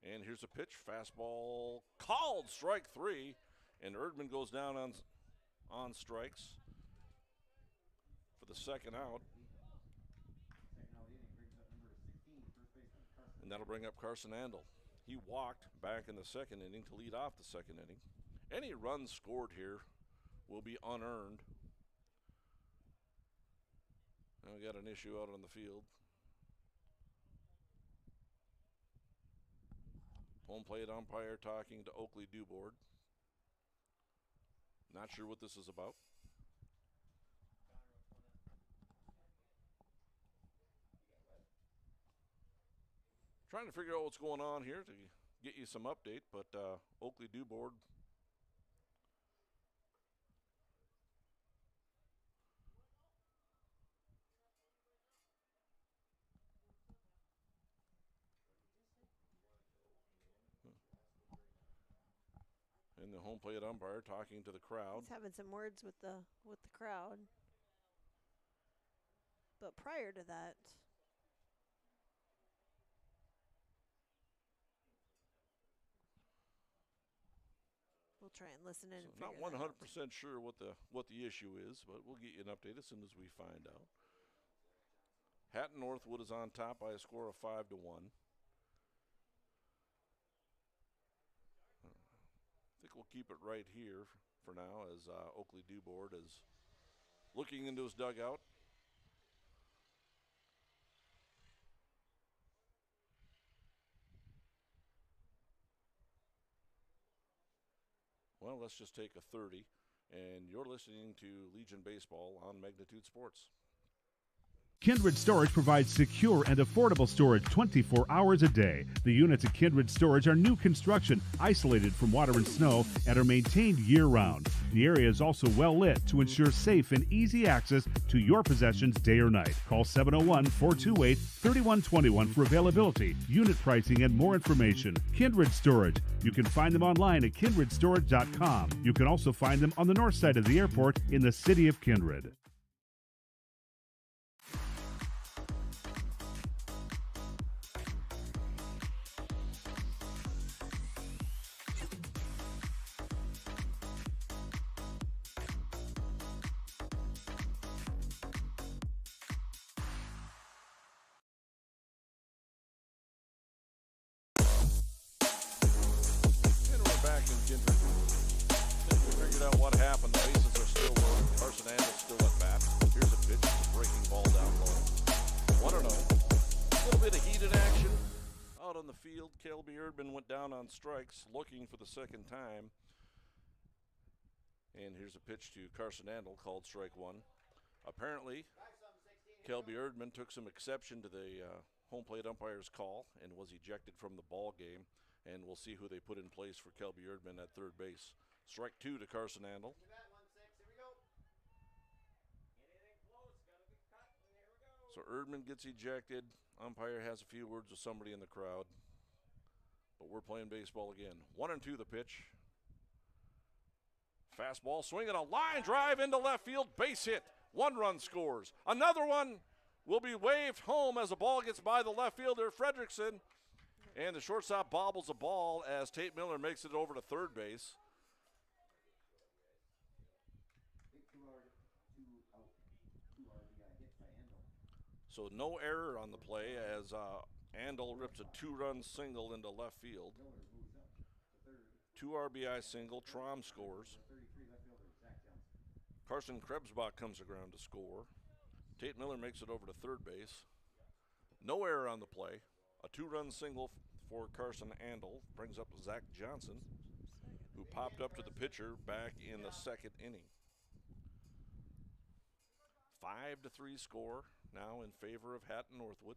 And here's a pitch, fastball, called strike 3, and Erdman goes down on strikes for the second out. And that'll bring up Carson Andel. He walked back in the second inning to lead off the second inning. Any runs scored here will be unearned. Now we got an issue out on the field. Home plate umpire talking to Oakley Dubord. Not sure what this is about. Trying to figure out what's going on here to get you some update, but Oakley Dubord and the home plate umpire talking to the crowd. He's having some words with the crowd. But prior to that, we'll try and listen in. So and not figure 100% sure what the issue is, but we'll get you an update as soon as we find out. Hatton Northwood is on top by a score of 5-1. I think we'll keep it right here for now as Oakley Dubord is looking into his dugout. Well, let's just take a 30, and you're listening to Legion Baseball on Magnitude Sports. Kindred Storage provides secure and affordable storage 24 hours a day. The units at Kindred Storage are new construction, isolated from water and snow, and are maintained year-round. The area is also well lit to ensure safe and easy access to your possessions day or night. Call 701-428-3121 for availability, unit pricing, and more information. Kindred Storage. You can find them online at kindredstorage.com. You can also find them on the north side of the airport in the city of Kindred. Kelby Erdman went down on strikes looking for the second time. And here's a pitch to Carson Andel called strike 1. Apparently, Kelby Erdman took some exception to the home plate umpire's call and was ejected from the ball game. And we'll see who they put in place for Kelby Erdman at third base. Strike 2 to Carson Andel. So Erdman gets ejected. Umpire has a few words with somebody in the crowd. But we're playing baseball again. 1-2 the pitch. Fastball swinging a line drive into left field. Base hit. 1 run scores. Another one will be waved home as the ball gets by the left fielder, Fredrickson. And the shortstop bobbles the ball as Tate Miller makes it over to third base. So no error on the play as Andel rips a 2-run single into left field. 2 RBI single. Trom scores. Carson Krebsbach comes to ground to score. Tate Miller makes it over to third base. No error on the play. A 2-run single for Carson Andel brings up Zach Johnson, who popped up to the pitcher back in the second inning. 5-3 score now in favor of Hatton Northwood.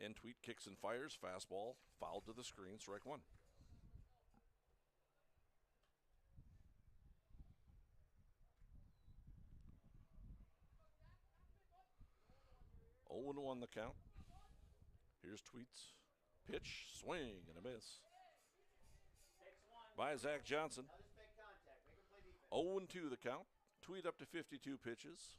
Entweet kicks and fires. Fastball fouled to the screen. Strike one. Oh, 1 the count. Here's Tweet's pitch, swing, and a miss by Zach Johnson. 0-2 the count. Tweet up to 52 pitches.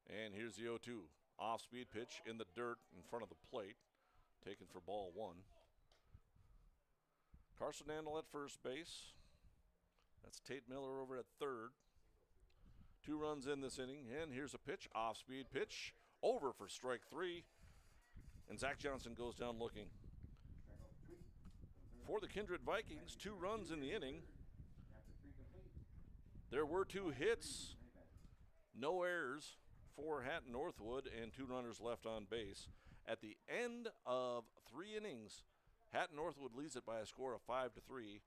And here's the 0-2. Off-speed pitch in the dirt in front of the plate. Taken for ball 1. Carson Andel at first base. That's Tate Miller over at third. 2 runs in this inning, and here's a pitch, off-speed pitch, over for strike 3, and Zach Johnson goes down looking. For the Kindred Vikings, 2 runs in the inning. There were 2 hits, no errors for Hatton Northwood, and 2 runners left on base. At the end of 3 innings, Hatton Northwood leads it by a score of 5-3.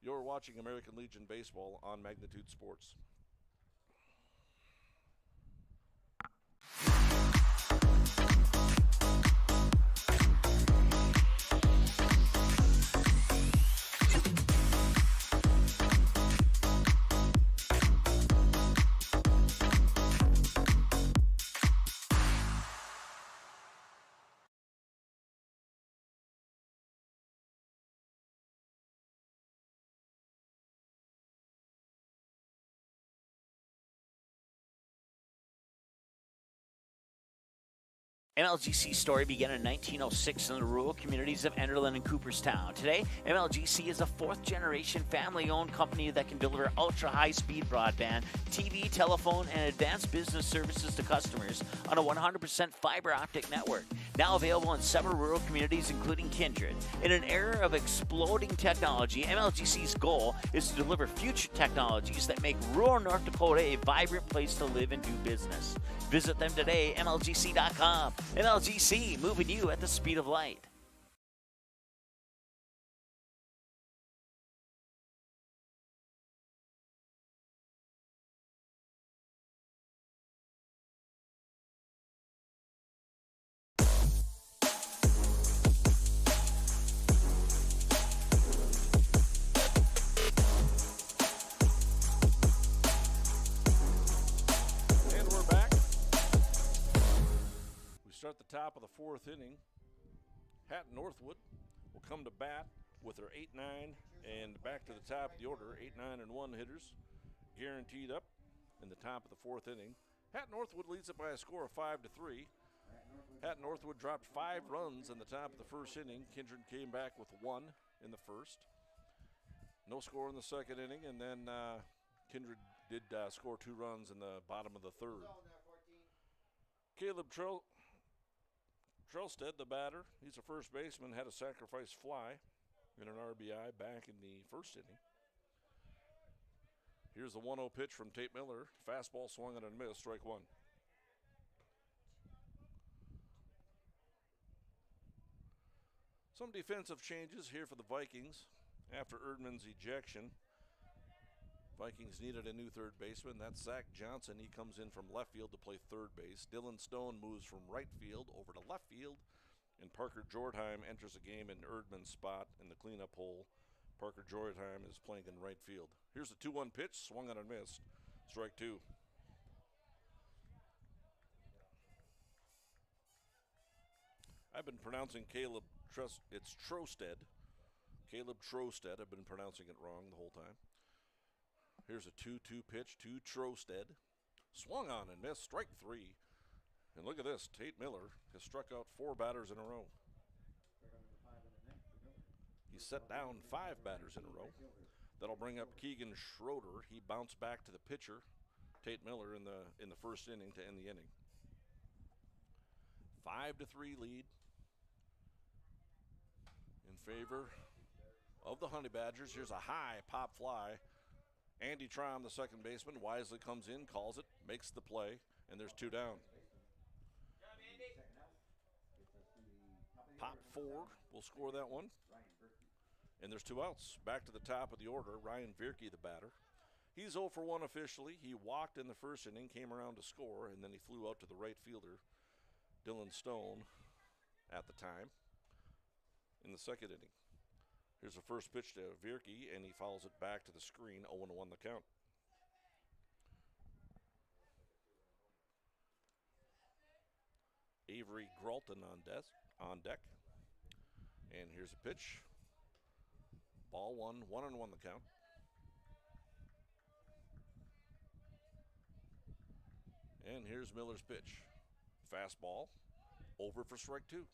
You're watching American Legion Baseball on Magnitude Sports. MLGC's story began in 1906 in the rural communities of Enderlin and Cooperstown. Today, MLGC is a 4th-generation family-owned company that can deliver ultra-high-speed broadband, TV, telephone, and advanced business services to customers on a 100% fiber optic network. Now available in several rural communities, including Kindred. In an era of exploding technology, MLGC's goal is to deliver future technologies that make rural North Dakota a vibrant place to live and do business. Visit them today, MLGC.com. MLGC, moving you at the speed of light. Start the top of the 4th inning. Hatton Northwood will come to bat with their 8-9 and back to the top of the order. 8-9 and 1 hitters guaranteed up in the top of the 4th inning. Hatton Northwood leads it by a score of 5-3. Hatton Northwood dropped 5 runs in the top of the 1st inning. Kindred came back with 1 in the 1st. No score in the 2nd inning, and then Kindred did score 2 runs in the bottom of the 3rd. Caleb Trelstead, the batter, he's a first baseman, had a sacrifice fly in an RBI back in the 1st inning. Here's the 1-0 pitch from Tate Miller. Fastball swung and a miss, strike 1. Some defensive changes here for the Vikings after Erdman's ejection. Vikings needed a new third baseman. That's Zach Johnson. He comes in from left field to play third base. Dylan Stone moves from right field over to left field. And Parker Jordheim enters the game in Erdman's spot in the cleanup hole. Parker Jordheim is playing in right field. Here's the 2-1 pitch, swung on and missed. Strike 2. I've been pronouncing it's Trosted. Caleb Trosted. I've been pronouncing it wrong the whole time. Here's a 2-2 pitch to Trosted. Swung on and missed, strike 3. And look at this, Tate Miller has struck out 4 batters in a row. He set down 5 batters in a row. That'll bring up Keegan Schroeder. He bounced back to the pitcher, Tate Miller, in the 1st inning to end the inning. 5-3 lead in favor of the Honey Badgers. Here's a high pop fly. Andy Trom, the second baseman, wisely comes in, calls it, makes the play, and there's 2 down. Pop forward will score that one. And there's 2 outs. Back to the top of the order, Ryan Vierke, the batter. He's 0 for 1 officially. He walked in the first inning, came around to score, and then he flew out to the right fielder, Dylan Stone, at the time, in the second inning. Here's the first pitch to Vierke, and he fouls it back to the screen, 0-1 the count. Avery Gralton on deck. And here's a pitch. Ball 1, 1-1 the count. And here's Miller's pitch. Fastball, over for strike 2.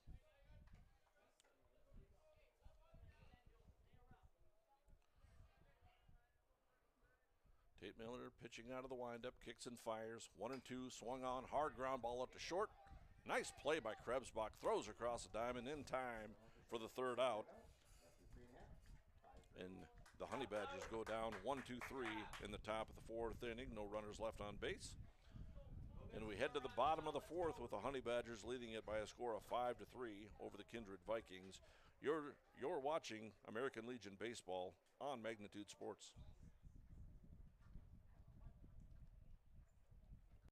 Tate Miller pitching out of the windup, kicks and fires. 1-2, swung on, hard ground ball up to short. Nice play by Krebsbach, throws across the diamond in time for the 3rd out. And the Honey Badgers go down 1-2-3 in the top of the 4th inning. No runners left on base. And we head to the bottom of the 4th with the Honey Badgers leading it by a score of 5-3 over the Kindred Vikings. You're watching American Legion Baseball on Magnitude Sports.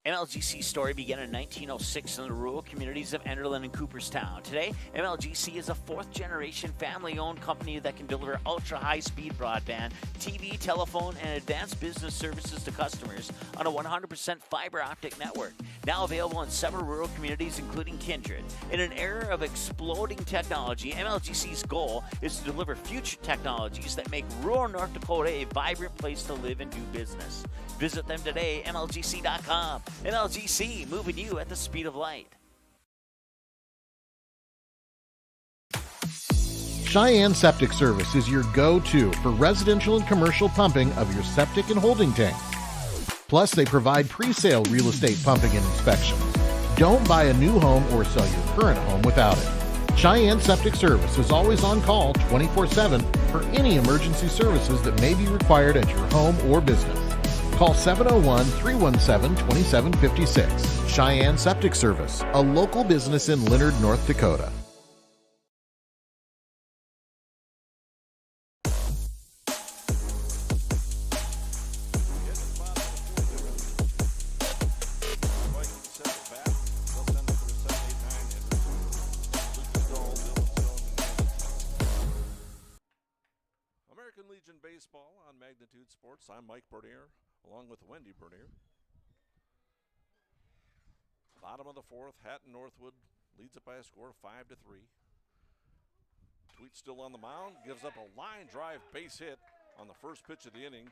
MLGC story began in 1906 in the rural communities of Enderlin and Cooperstown. Today, MLGC is a 4th-generation family-owned company that can deliver ultra-high-speed broadband, TV, telephone, and advanced business services to customers on a 100% fiber optic network. Now available in several rural communities, including Kindred. In an era of exploding technology, MLGC's goal is to deliver future technologies that make rural North Dakota a vibrant place to live and do business. Visit them today, MLGC.com. MLGC, moving you at the speed of light. Cheyenne Septic Service is your go-to for residential and commercial pumping of your septic and holding tanks. Plus, they provide pre-sale real estate pumping and inspections. Don't buy a new home or sell your current home without it. Cheyenne Septic Service is always on call 24/7 for any emergency services that may be required at your home or business. Call 701-317-2756. Cheyenne Septic Service, a local business in Leonard, North Dakota. American Legion Baseball on Magnitude Sports. I'm Mike Bernier, along with Wendy Bernier. Bottom of the 4th, Hatton Northwood leads it by a score of 5-3. Tweet still on the mound, gives up a line drive base hit on the first pitch of the inning.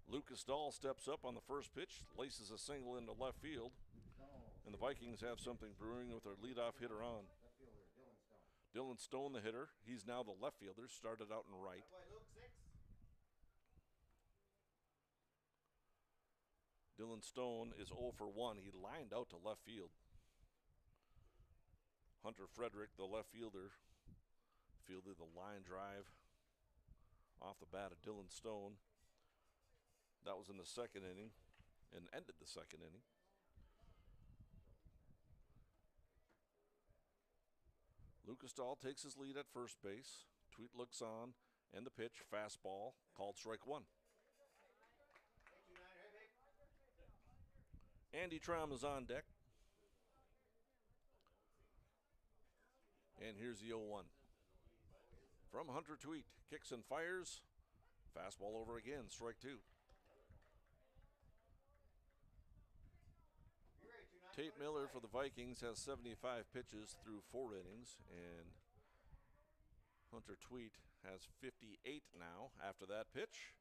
Lucas Dahl steps up on the first pitch, laces a single into left field, and the Vikings have something brewing with their leadoff hitter on. Dylan Stone, the hitter. He's now the left fielder, started out in right. Dylan Stone is 0 for 1. He lined out to left field. Hunter Frederick, the left fielder, fielded the line drive off the bat of Dylan Stone. That was in the second inning and ended the second inning. Lucas Dahl takes his lead at first base. Tweet looks on, and the pitch, fastball, called strike 1. Andy Trom is on deck. And here's the 0-1. From Hunter Tweet, kicks and fires. Fastball over again, strike 2. Tate Miller for the Vikings has 75 pitches through 4 innings, and Hunter Tweet has 58 now after that pitch.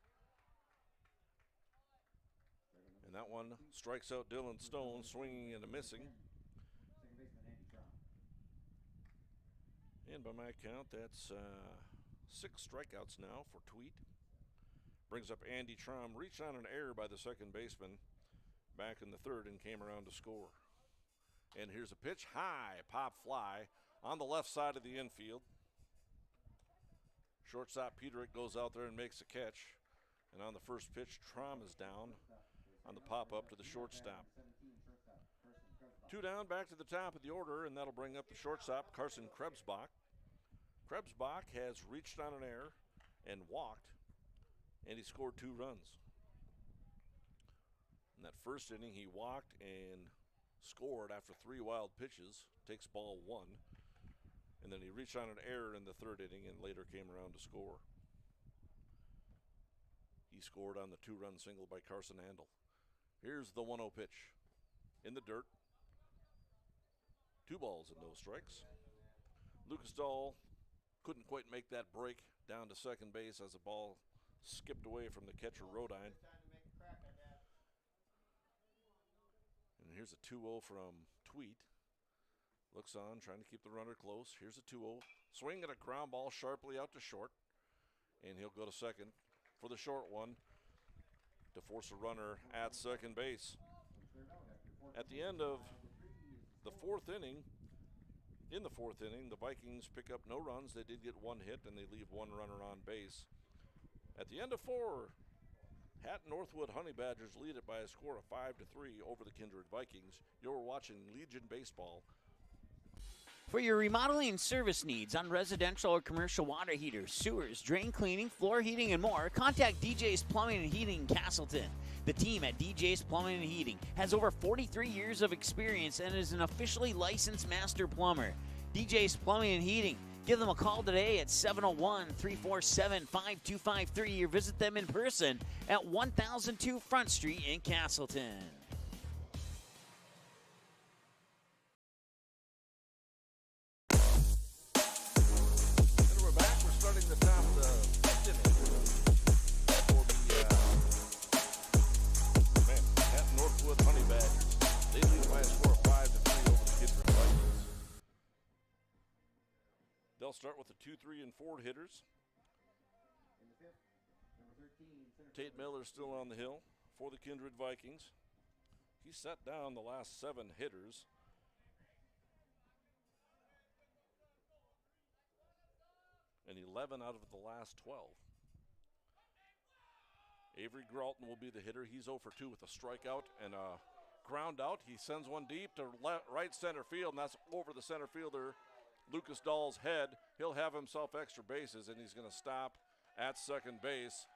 And that one strikes out Dylan Stone, swinging and a missing. And by my count, that's 6 strikeouts now for Tweet. Brings up Andy Trom, reached on an error by the second baseman back in the third and came around to score. And here's a pitch, high, pop fly on the left side of the infield. Shortstop Peterick goes out there and makes a catch. And on the first pitch, Trom is down on the pop-up to the shortstop. 2 down, back to the top of the order, and that'll bring up the shortstop, Carson Krebsbach. Krebsbach has reached on an error and walked, and he scored 2 runs. In that first inning, he walked and scored after 3 wild pitches, takes ball 1, and then he reached on an error in the third inning and later came around to score. He scored on the 2-run single by Carson Handel. Here's the 1-0 pitch in the dirt. 2 balls and no strikes. Lucas Dahl couldn't quite make that break down to second base as the ball skipped away from the catcher Rodine. And here's a 2-0 from Tweet. Looks on, trying to keep the runner close. Here's a 2-0. Swing and a ground ball sharply out to short. And he'll go to second for the short one to force a runner at second base. At the end of the 4th inning, the Vikings pick up no runs. They did get 1 hit, and they leave 1 runner on base. At the end of 4, Hatton Northwood Honey Badgers lead it by a score of 5-3 over the Kindred Vikings. You're watching Legion Baseball. For your remodeling and service needs on residential or commercial water heaters, sewers, drain cleaning, floor heating, and more, contact DJ's Plumbing and Heating in Castleton. The team at DJ's Plumbing and Heating has over 43 years of experience and is an officially licensed master plumber. DJ's Plumbing and Heating. Give them a call today at 701-347-5253 or visit them in person at 1002 Front Street in Castleton. They'll start with the 2, 3, and 4 hitters. Tate Miller's still on the hill for the Kindred Vikings. He set down the last 7 hitters. And 11 out of the last 12. Avery Gralton will be the hitter. He's 0 for 2 with a strikeout and a ground out. He sends one deep to right center field, and that's over the center fielder, Lucas Dahl's head. He'll have himself extra bases, and he's going to stop at second base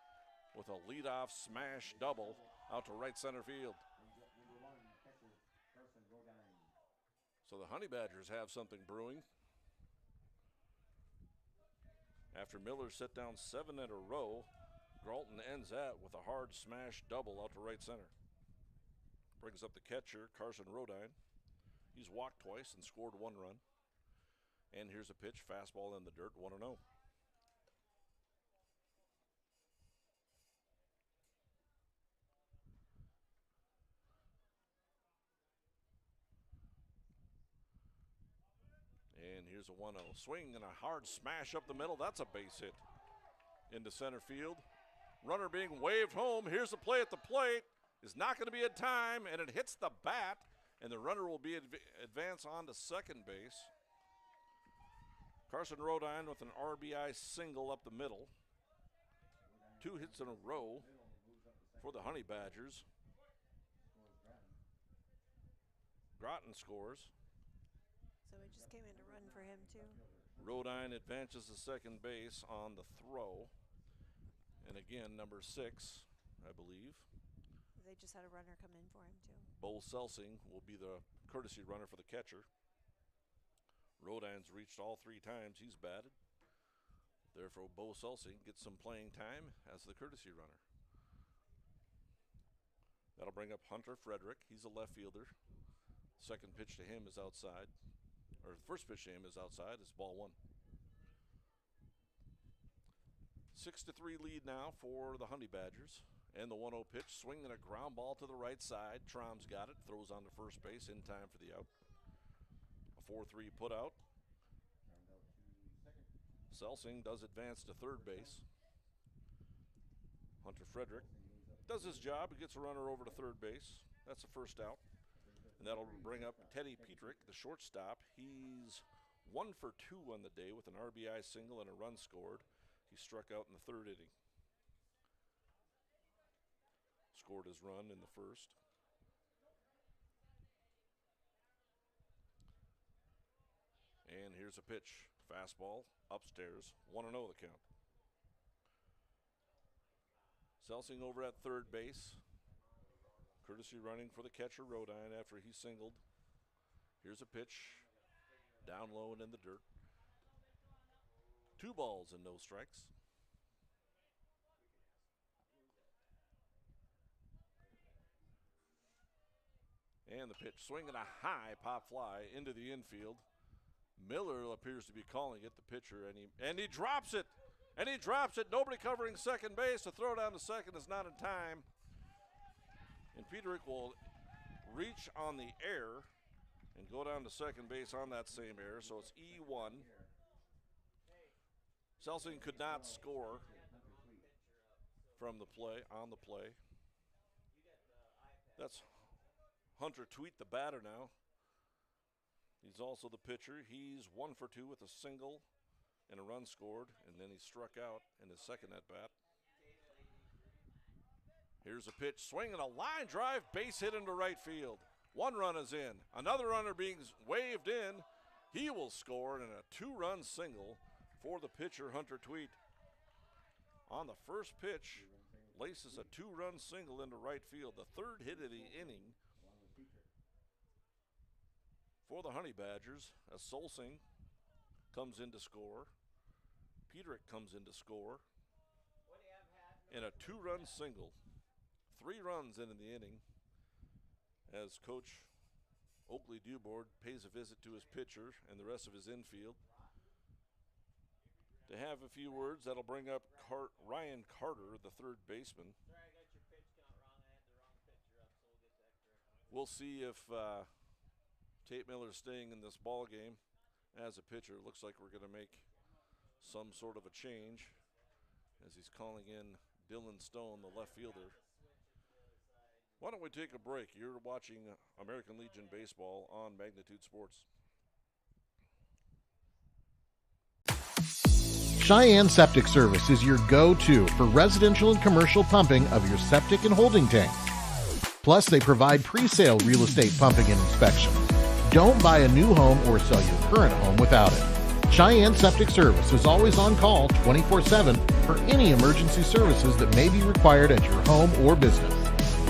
with a leadoff smash double out to right center field. So the Honey Badgers have something brewing. After Miller set down 7 in a row, Gralton ends that with a hard smash double out to right center. Brings up the catcher, Carson Rodine. He's walked twice and scored 1 run. And here's a pitch, fastball in the dirt, 1-0. And here's a 1-0. Swing and a hard smash up the middle. That's a base hit into center field. Runner being waved home. Here's the play at the plate. Is not going to be in time, and it hits the bat, and the runner will be advance on to second base. Carson Rodine with an RBI single up the middle. 2 hits in a row for the Honey Badgers. Groton scores. So we just came in to run for him, too. Rodine advances to second base on the throw. And again, number 6, I believe. They just had a runner come in for him, too. Bo Selsing will be the courtesy runner for the catcher. Rodine's reached all 3 times he's batted. Therefore, Bo Selsing gets some playing time as the courtesy runner. That'll bring up Hunter Frederick. He's a left fielder. Second pitch to him is outside. Or the first pitch to him is outside. It's ball 1. 6-3 lead now for the Honey Badgers. And the 1-0 pitch, swinging a ground ball to the right side. Trom's got it, throws on to first base in time for the out. A 4-3 put out. Selsing does advance to third base. Hunter Frederick does his job. He gets a runner over to third base. That's the first out. And that'll bring up Teddy Petrick, the shortstop. He's 1 for 2 on the day with an RBI single and a run scored. He struck out in the 3rd inning. Scored his run in the 1st. And here's a pitch. Fastball upstairs. 1-0 the count. Selsing over at 3rd base. Courtesy running for the catcher, Rodine, after he singled. Here's a pitch. Down low and in the dirt. 2 balls and no strikes. And the pitch, swinging a high pop fly into the infield. Miller appears to be calling it, the pitcher, and he drops it. And he drops it. Nobody covering second base. The throw down to second is not in time. And Peterick will reach on the air and go down to second base on that same air. So it's E1. Selsing could not score from the play, on the play. That's Hunter Tweet, the batter now. He's also the pitcher. He's 1 for 2 with a single and a run scored, and then he struck out in his second at bat. Here's a pitch, swinging a line drive, base hit into right field. 1 run is in. Another runner being waved in. He will score in a 2-run single for the pitcher, Hunter Tweet. On the first pitch, laces a 2-run single into right field, the 3rd hit of the inning for the Honey Badgers, as Solsing comes in to score. Peterick comes in to score. And a 2-run single. 3 runs in the inning as Coach Oakley Dubord pays a visit to his pitcher and the rest of his infield. To have a few words, that'll bring up Ryan Carter, the 3rd baseman. Sorry, I got your pitch count wrong. I had the wrong pitcher up, so we'll get that correct. We'll see if Tate Miller's staying in this ball game as a pitcher. It looks like we're going to make some sort of a change as he's calling in Dylan Stone, the left fielder. Why don't we take a break? You're watching American Legion Baseball on Magnitude Sports. Cheyenne Septic Service is your go-to for residential and commercial pumping of your septic and holding tank. Plus, they provide pre-sale real estate pumping and inspection. Don't buy a new home or sell your current home without it. Cheyenne Septic Service is always on call 24/7 for any emergency services that may be required at your home or business.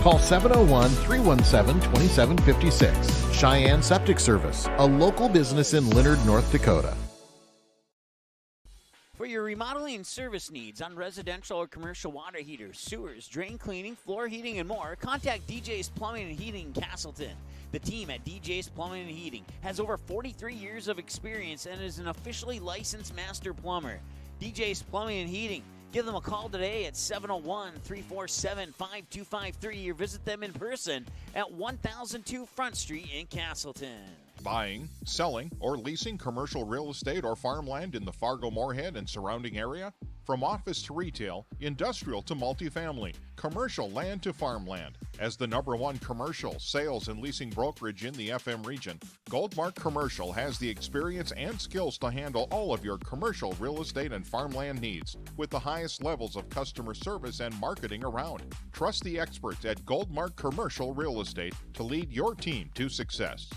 Call 701-317-2756. Cheyenne Septic Service, a local business in Leonard, North Dakota. For your remodeling and service needs on residential or commercial water heaters, sewers, drain cleaning, floor heating, and more, contact DJ's Plumbing and Heating in Castleton. The team at DJ's Plumbing and Heating has over 43 years of experience and is an officially licensed master plumber. DJ's Plumbing and Heating. Give them a call today at 701-347-5253 or visit them in person at 1002 Front Street in Castleton. Buying, selling, or leasing commercial real estate or farmland in the Fargo-Moorhead and surrounding area? From office to retail, industrial to multifamily, commercial land to farmland. As the #1 commercial sales and leasing brokerage in the FM region, Goldmark Commercial has the experience and skills to handle all of your commercial real estate and farmland needs with the highest levels of customer service and marketing around. Trust the experts at Goldmark Commercial Real Estate to lead your team to success.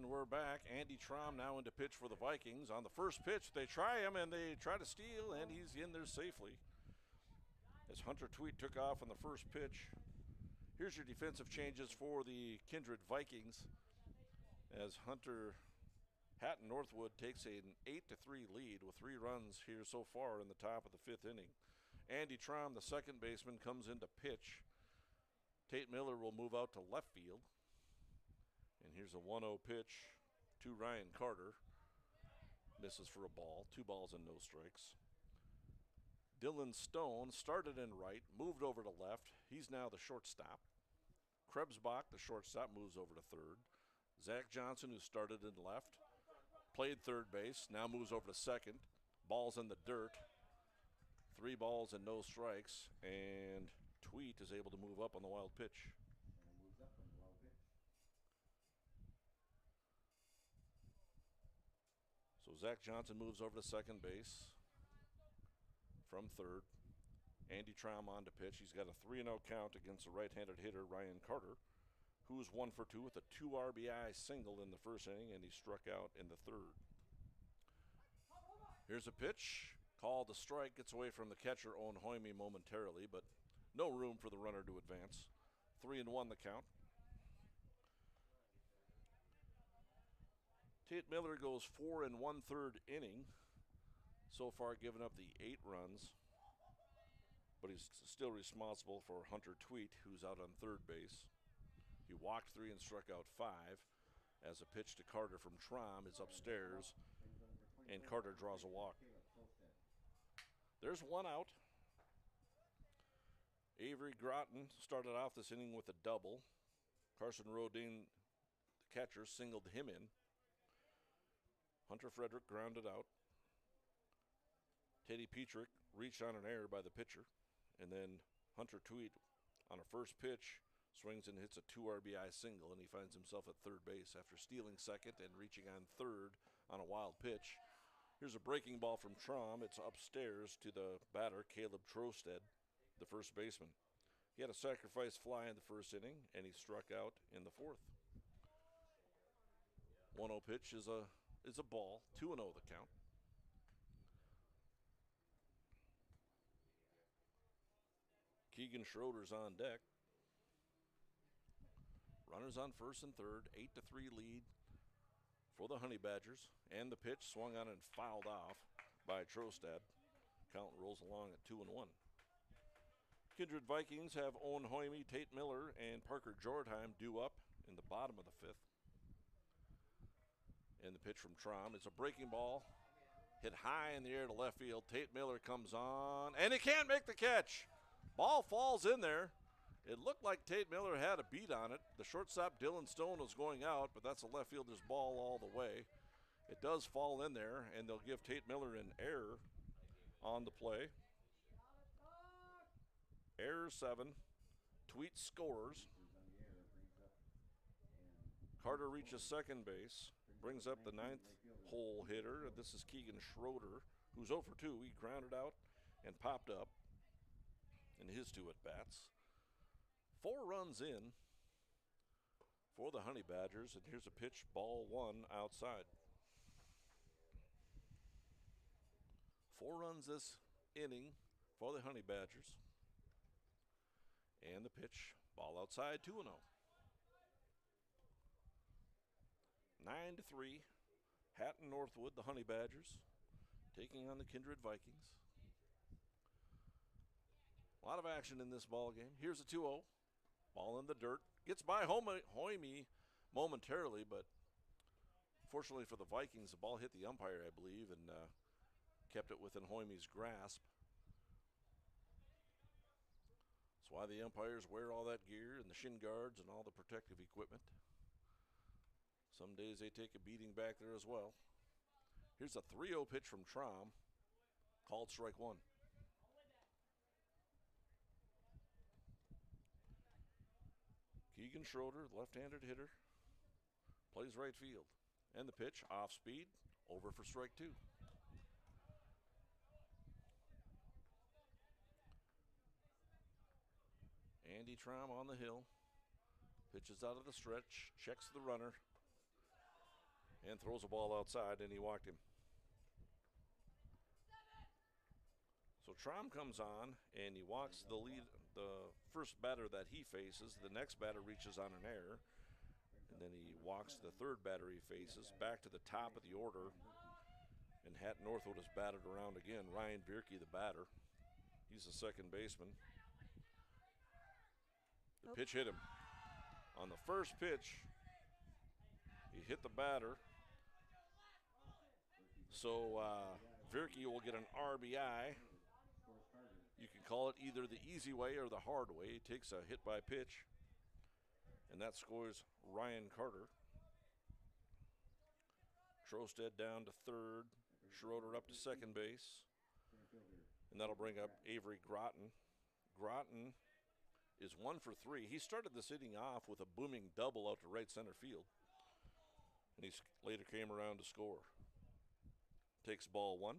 We're back. Andy Traum now into pitch for the Vikings. On the first pitch, they try him and they try to steal, and he's in there safely. As Hunter Tweet took off on the first pitch. Here's your defensive changes for the Kindred Vikings. As Hatton Northwood takes an 8-3 lead with 3 runs here so far in the top of the 5th inning. Andy Traum, the second baseman, comes into pitch. Tate Miller will move out to left field. And here's a 1-0 pitch to Ryan Carter. Misses for a ball. 2 balls and no strikes. Dylan Stone started in right, moved over to left. He's now the shortstop. Krebsbach, the shortstop, moves over to third. Zach Johnson, who started in left, played third base, now moves over to second. Ball's in the dirt. 3 balls and no strikes, and Tweet is able to move up on the wild pitch. So Zach Johnson moves over to second base from third. Andy Traum on to pitch. He's got a 3-0 count against the right-handed hitter Ryan Carter, who's 1 for 2 with a 2 RBI single in the first inning, and he struck out in the third. Here's a pitch. Called a strike, gets away from the catcher, Owen Hoyme, momentarily, but no room for the runner to advance. 3-1 the count. Tate Miller goes 4 1/3 inning. So far given up the 8 runs, but he's still responsible for Hunter Tweet, who's out on third base. He walked 3 and struck out 5 as a pitch to Carter from Traum is upstairs, and Carter draws a walk. There's 1 out. Avery Groton started off this inning with a double. Carson Rodin, the catcher, singled him in. Hunter Frederick grounded out. Teddy Petrick reached on an error by the pitcher. And then Hunter Tweet on a first pitch swings and hits a 2 RBI single, and he finds himself at third base after stealing second and reaching on third on a wild pitch. Here's a breaking ball from Traum. It's upstairs to the batter, Caleb Trosted, the first baseman. He had a sacrifice fly in the first inning, and he struck out in the fourth. 1-0 pitch is a ball. 2-0 the count. Keegan Schroeder's on deck. Runners on first and third. 8-3 lead for the Honey Badgers. And the pitch swung on and fouled off by Trostad. Count rolls along at 2-1. Kindred Vikings have Owen Hoyme, Tate Miller, and Parker Jordheim due up in the bottom of the 5th. And the pitch from Traum is a breaking ball. Hit high in the air to left field. Tate Miller comes on, and he can't make the catch. Ball falls in there. It looked like Tate Miller had a beat on it. The shortstop, Dylan Stone, was going out, but that's a left fielder's ball all the way. It does fall in there, and they'll give Tate Miller an error on the play. Error 7. Tweet scores. Carter reaches second base. Brings up the 9th hole hitter. This is Keegan Schroeder, who's 0 for 2. He grounded out and popped up in his 2 at-bats. 4 runs in for the Honey Badgers, and here's a pitch, ball 1 outside. 4 runs this inning for the Honey Badgers. And the pitch, ball outside, 2-0. 9-3, Hatton Northwood, the Honey Badgers, taking on the Kindred Vikings. A lot of action in this ball game. Here's a 2-0. Ball in the dirt. Gets by Hoyme momentarily, but fortunately for the Vikings, the ball hit the umpire, I believe, and kept it within Hoyme's grasp. That's why the umpires wear all that gear and the shin guards and all the protective equipment. Some days they take a beating back there as well. Here's a 3-0 pitch from Traum. Called strike 1. Keegan Schroeder, left-handed hitter, plays right field. And the pitch, off speed, over for strike 2. Andy Traum on the hill. Pitches out of the stretch, checks the runner, and throws a ball outside, and he walked him. So Traum comes on, and he walks the first batter that he faces. The next batter reaches on an error, and then he walks the third batter he faces back to the top of the order, and Hatton Northwood is batted around again. Ryan Bierke, the batter. He's the second baseman. The pitch hit him. On the first pitch, he hit the batter. So Bierke will get an RBI You can call it either the easy way or the hard way. He takes a hit by pitch, and that scores Ryan Carter. Trosted down to third, Schroeder up to second base, and that'll bring up Avery Groton. Groton is 1 for 3. He started this inning off with a booming double out to right center field, and he later came around to score. Takes ball 1,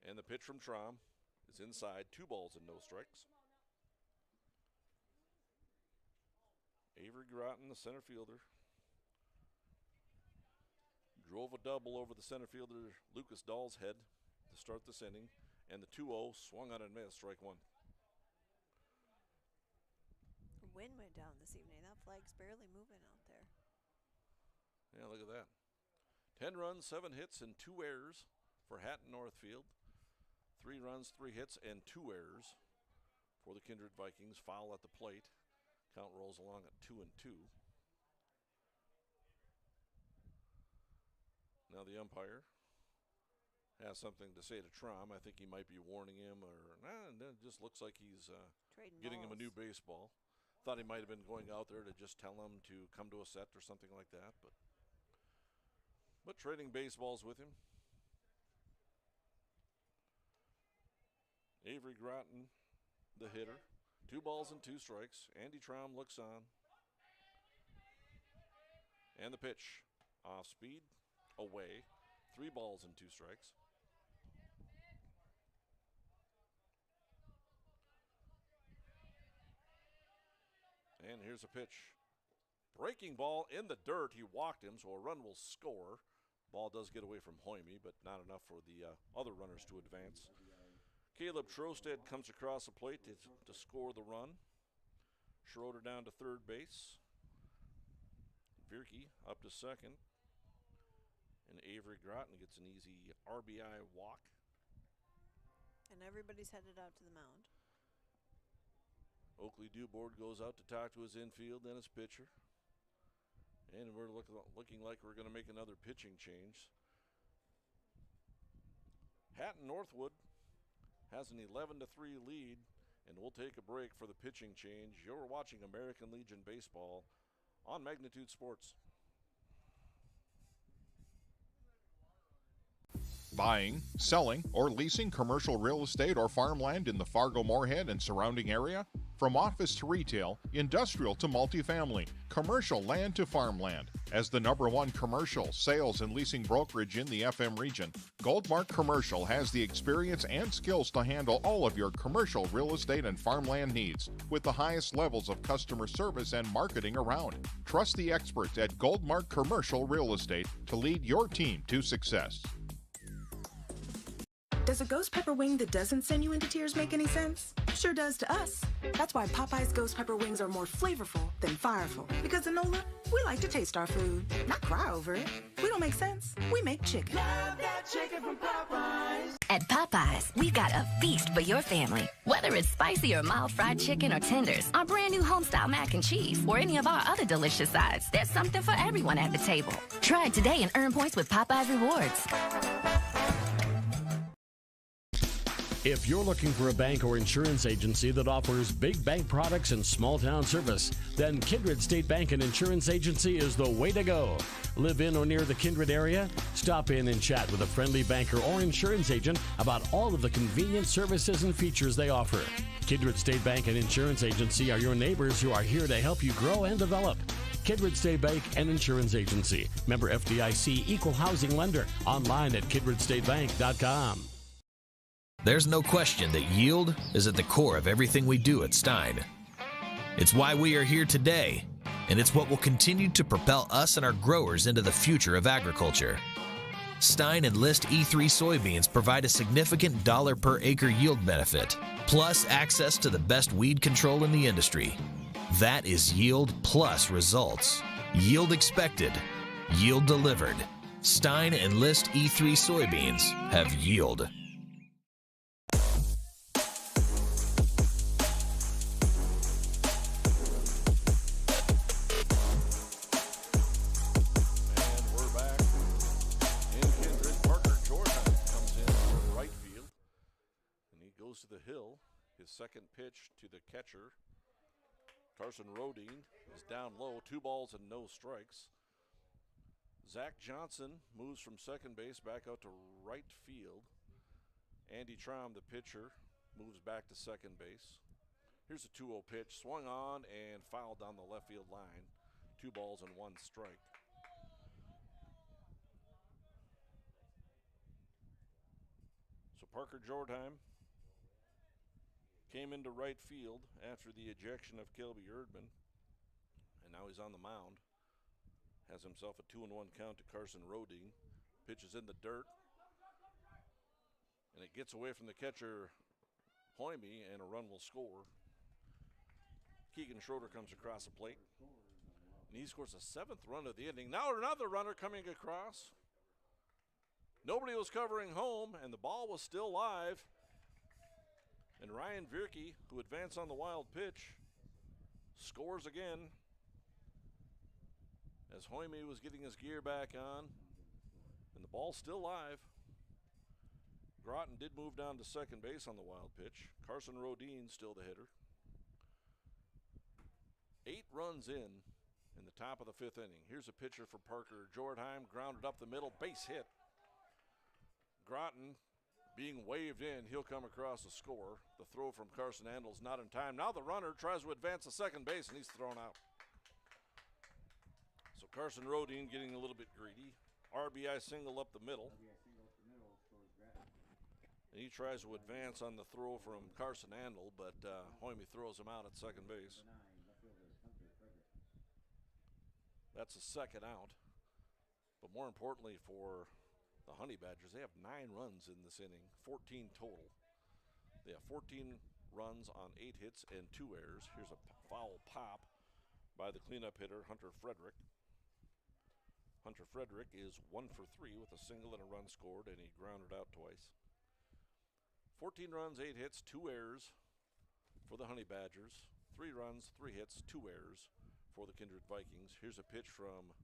and the pitch from Trom is inside, 2 balls and no strikes. Avery Groton, the center fielder, drove a double over the center fielder Lucas Dahl's head to start this inning, and the 2-0 swung on and missed, strike 1. Wind went down this evening. That flag's barely moving out there. Yeah, look at that. 10 runs, 7 hits, and 2 errors for Hatton Northfield. 3 runs, 3 hits, and 2 errors for the Kindred Vikings. Foul at the plate. Count rolls along at 2-2. Now the umpire has something to say to Trom. I think he might be warning him, or it just looks like he's getting him a new baseball. Thought he might have been going out there to just tell him to come to a set or something like that, but trading baseballs with him. Avery Groton, the hitter. 2 balls and 2 strikes. Andy Trom looks on. And the pitch. Off speed. Away. 3 balls and 2 strikes. And here's a pitch. Breaking ball in the dirt. He walked him, so a run will score. Ball does get away from Hoyme, but not enough for the other runners to advance. Caleb Trosted comes across the plate to score the run. Schroeder down to third base. Vierke up to second. And Avery Groton gets an easy RBI walk. And everybody's headed out to the mound. Oakley Dubord goes out to talk to his infield and his pitcher. And we're looking like we're going to make another pitching change. Hatton Northwood has an 11-3 lead, and we'll take a break for the pitching change. You're watching American Legion Baseball on Magnitude Sports. Buying, selling, or leasing commercial real estate or farmland in the Fargo-Moorhead and surrounding area? From office to retail, industrial to multifamily, commercial land to farmland. As the #1 commercial, sales, and leasing brokerage in the FM region, Goldmark Commercial has the experience and skills to handle all of your commercial real estate and farmland needs with the highest levels of customer service and marketing around. Trust the experts at Goldmark Commercial Real Estate to lead your team to success. Does a ghost pepper wing that doesn't send you into tears make any sense? Sure does to us. That's why Popeye's ghost pepper wings are more flavorful than fireful. Because in NOLA, we like to taste our food, not cry over it. We don't make sense. We make chicken. Love that chicken from Popeyes. At Popeyes, we've got a feast for your family. Whether it's spicy or mild fried chicken or tenders, our brand new homestyle mac and cheese, or any of our other delicious sides, there's something for everyone at the table. Try it today and earn points with Popeyes Rewards. If you're looking for a bank or insurance agency that offers big bank products and small town service, then Kindred State Bank and Insurance Agency is the way to go. Live in or near the Kindred area? Stop in and chat with a friendly banker or insurance agent about all of the convenient services and features they offer. Kindred State Bank and Insurance Agency are your neighbors who are here to help you grow and develop. Kindred State Bank and Insurance Agency. Member FDIC, equal housing lender. Online at kindredstatebank.com. There's no question that yield is at the core of everything we do at Stein. It's why we are here today, and it's what will continue to propel us and our growers into the future of agriculture. Stein Enlist E3 soybeans provide a significant dollar per acre yield benefit, plus access to the best weed control in the industry. That is yield plus results. Yield expected, yield delivered. Stein Enlist E3 soybeans have yield. To second pitch to the catcher. Carson Rodine is down low, 2 balls and no strikes. Zach Johnson moves from second base back out to right field. Andy Traum, the pitcher, moves back to second base. Here's a 2-0 pitch, swung on and fouled down the left field line. 2 balls and 1 strike. So Parker Jordheim came into right field after the ejection of Kelby Erdman, and now he's on the mound. Has himself a 2-1 count to Carson Rodine. Pitches in the dirt, and it gets away from the catcher, Hoyme, and a run will score. Keegan Schroeder comes across the plate, and he scores the 7th run of the inning. Now another runner coming across. Nobody was covering home, and the ball was still live. And Ryan Vierke, who advanced on the wild pitch, scores again as Hoyme was getting his gear back on, and the ball's still live. Groton did move down to second base on the wild pitch. Carson Rodine still the hitter. 8 runs in the top of the 5th inning. Here's a pitcher for Parker Jordheim, grounded up the middle, base hit. Groton being waved in, he'll come across the score. The throw from Carson Andel's not in time. Now the runner tries to advance to second base, and he's thrown out. So Carson Rodine getting a little bit greedy. RBI single up the middle. And he tries to advance on the throw from Carson Andel, but Hoyme throws him out at second base. That's a second out. But more importantly for the Honey Badgers, they have 9 runs in this inning, 14 total. They have 14 runs on 8 hits and 2 errors. Here's a foul pop by the cleanup hitter, Hunter Frederick. Hunter Frederick is 1 for 3 with a single and a run scored, and he grounded out twice. 14 runs, 8 hits, 2 errors for the Honey Badgers. 3 runs, 3 hits, 2 errors for the Kindred Vikings. Here's a pitch from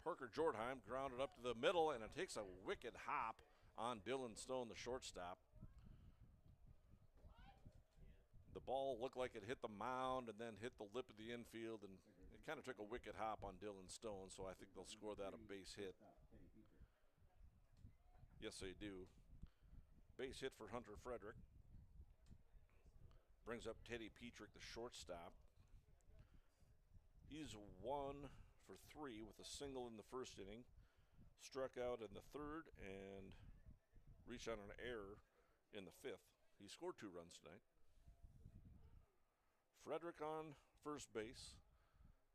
Parker Jordheim, grounded up to the middle, and it takes a wicked hop on Dylan Stone, the shortstop. The ball looked like it hit the mound and then hit the lip of the infield, and it kind of took a wicked hop on Dylan Stone, so I think they'll score that a base hit. Yes, they do. Base hit for Hunter Frederick. Brings up Teddy Petrick, the shortstop. He's 1 for 3 with a single in the first inning. Struck out in the 3rd and reached on an error in the 5th. He scored 2 runs tonight. Frederick on first base.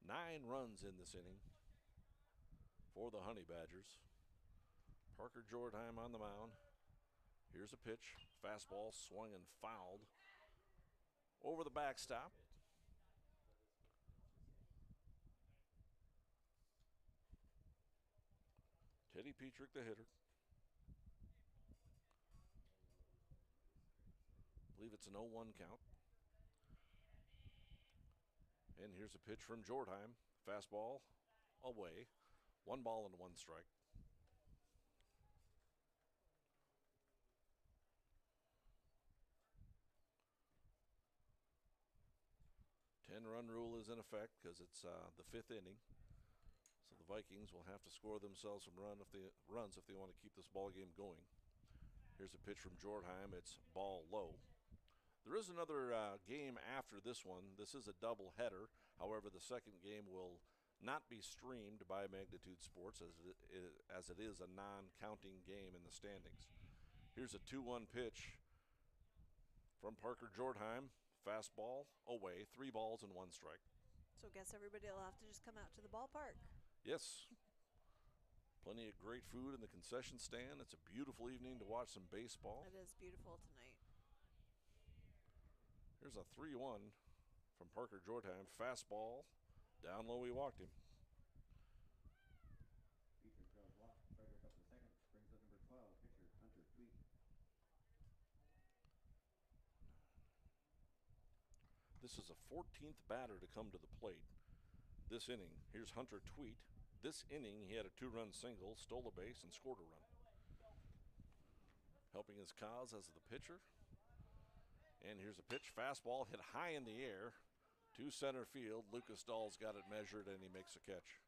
9 runs in this inning for the Honey Badgers. Parker Jordheim on the mound. Here's a pitch. Fastball swung and fouled over the backstop. Teddy Petrick, the hitter. I believe it's an 0-1 count. And here's a pitch from Jordheim. Fastball away. 1 ball and 1 strike. Ten-run rule is in effect because it's the 5th inning. So the Vikings will have to score themselves some runs if they want to keep this ball game going. Here's a pitch from Jordheim. It's ball low. There is another game after this one. This is a double header. However, the second game will not be streamed by Magnitude Sports as it is a non-counting game in the standings. Here's a 2-1 pitch from Parker Jordheim. Fastball away. 3 balls and 1 strike. So I guess everybody will have to just come out to the ballpark. Yes. Plenty of great food in the concession stand. It's a beautiful evening to watch some baseball. It is beautiful tonight. Here's a 3-1 from Parker Jordheim. Fastball. Down low, he walked him. This is a 14th batter to come to the plate this inning. Here's Hunter Tweet. This inning, he had a 2-run single, stole a base, and scored a run. Helping his cause as the pitcher. And here's a pitch. Fastball hit high in the air to center field. Lucas Dahl's got it measured, and he makes a catch.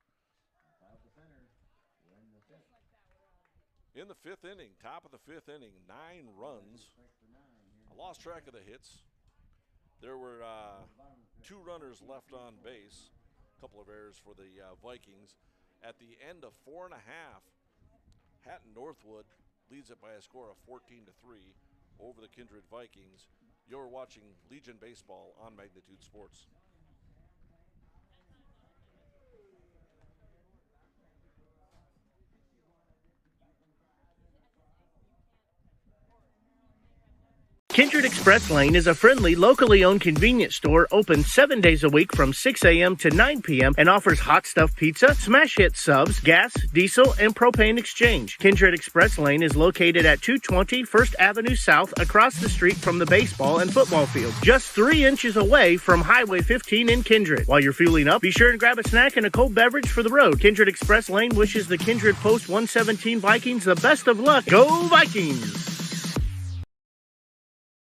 In the fifth inning, top of the fifth inning, 9 runs. I lost track of the hits. There were 2 runners left on base. A couple of errors for the Vikings. At the end of 4.5, Hatton Northwood leads it by a score of 14-3 over the Kindred Vikings. You're watching Legion Baseball on Magnitude Sports. Kindred Express Lane is a friendly, locally owned convenience store open 7 days a week from 6 a.m. to 9 p.m. and offers hot stuff pizza, smash hit subs, gas, diesel, and propane exchange. Kindred Express Lane is located at 220 First Avenue South across the street from the baseball and football field, just 3 inches away from Highway 15 in Kindred. While you're fueling up, be sure and grab a snack and a cold beverage for the road. Kindred Express Lane wishes the Kindred Post 117 Vikings the best of luck. Go Vikings!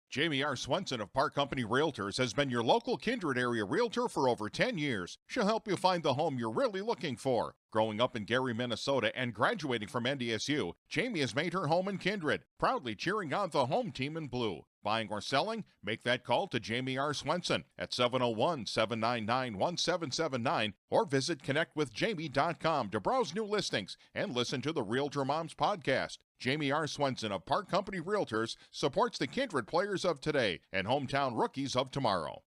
Jamie R. Swenson of Park Company Realtors has been your local Kindred area realtor for over 10 years. She'll help you find the home you're really looking for. Growing up in Gary, Minnesota, and graduating from NDSU, Jamie has made her home in Kindred, proudly cheering on the home team in blue. Buying or selling? Make that call to Jamie R. Swenson at 701-799-1779 or visit connectwithjamie.com to browse new listings and listen to the Realtor Moms podcast. Jamie R. Swenson of Park Company Realtors supports the Kindred players of today and hometown rookies of tomorrow.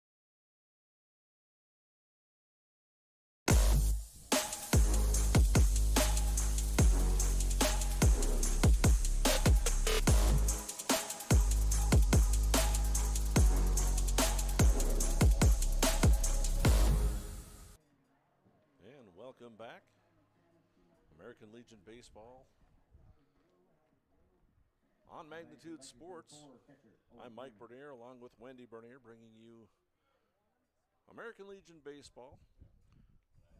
Welcome back. American Legion Baseball on Magnitude Sports. I'm Mike Bernier along with Wendy Bernier bringing you American Legion Baseball.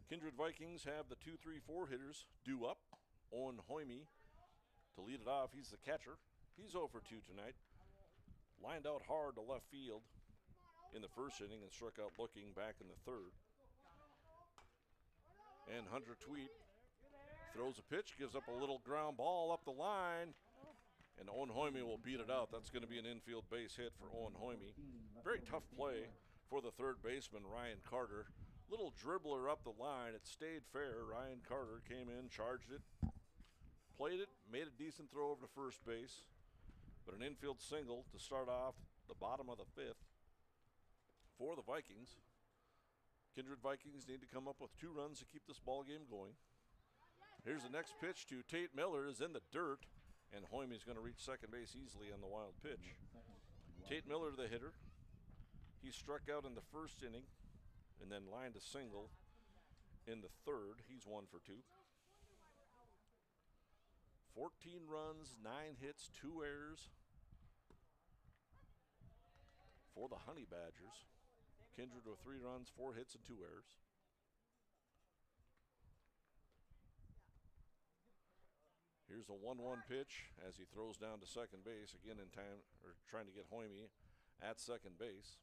Kindred Vikings have the 2-3-4 hitters due up. Owen Hoyme to lead it off. He's the catcher. He's 0 for 2 tonight. Lined out hard to left field in the first inning and struck out looking back in the third. And Hunter Tweet throws a pitch, gives up a little ground ball up the line, and Owen Hoyme will beat it out. That's going to be an infield base hit for Owen Hoyme. Very tough play for the third baseman, Ryan Carter. Little dribbler up the line. It stayed fair. Ryan Carter came in, charged it, played it, made a decent throw over to first base, but an infield single to start off the bottom of the fifth for the Vikings. Kindred Vikings need to come up with 2 runs to keep this ball game going. Here's the next pitch to Tate Miller, is in the dirt, and Hoyme is going to reach second base easily on the wild pitch. Tate Miller, the hitter, he struck out in the first inning and then lined a single in the third. He's 1 for 2. 14 runs, 9 hits, 2 errors for the Honey Badgers. Kindred with 3 runs, 4 hits, and 2 errors. Here's a 1-1 pitch as he throws down to second base, again in time, or trying to get Hoyme at second base.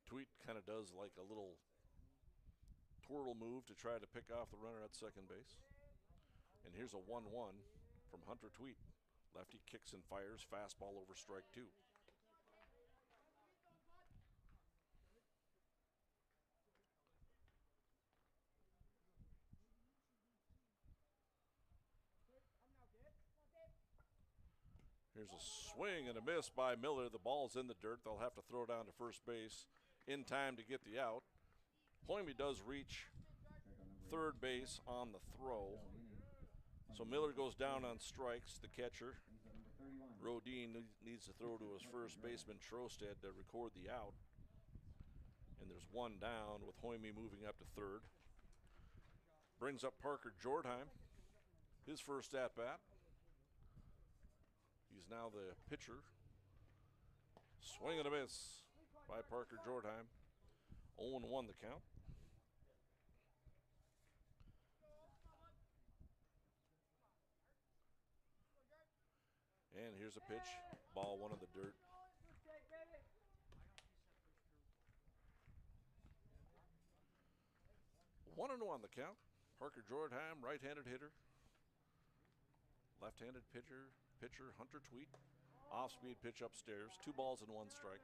Tweet kind of does like a little twirl move to try to pick off the runner at second base. And here's a 1-1 from Hunter Tweet. Lefty kicks and fires, fastball over strike 2. Here's a swing and a miss by Miller. The ball's in the dirt. They'll have to throw down to first base in time to get the out. Hoyme does reach third base on the throw. So Miller goes down on strikes. The catcher, Rodin, needs to throw to his first baseman, Trosted, to record the out. And there's 1 down with Hoyme moving up to third. Brings up Parker Jordheim, his first at-bat. He's now the pitcher. Swing and a miss by Parker Jordheim. 0-1 the count. And here's a pitch. Ball 1 in the dirt. 1-1 the count. Parker Jordan, right-handed hitter. Left-handed pitcher Hunter Tweet. Off-speed pitch upstairs. 2 balls and 1 strike.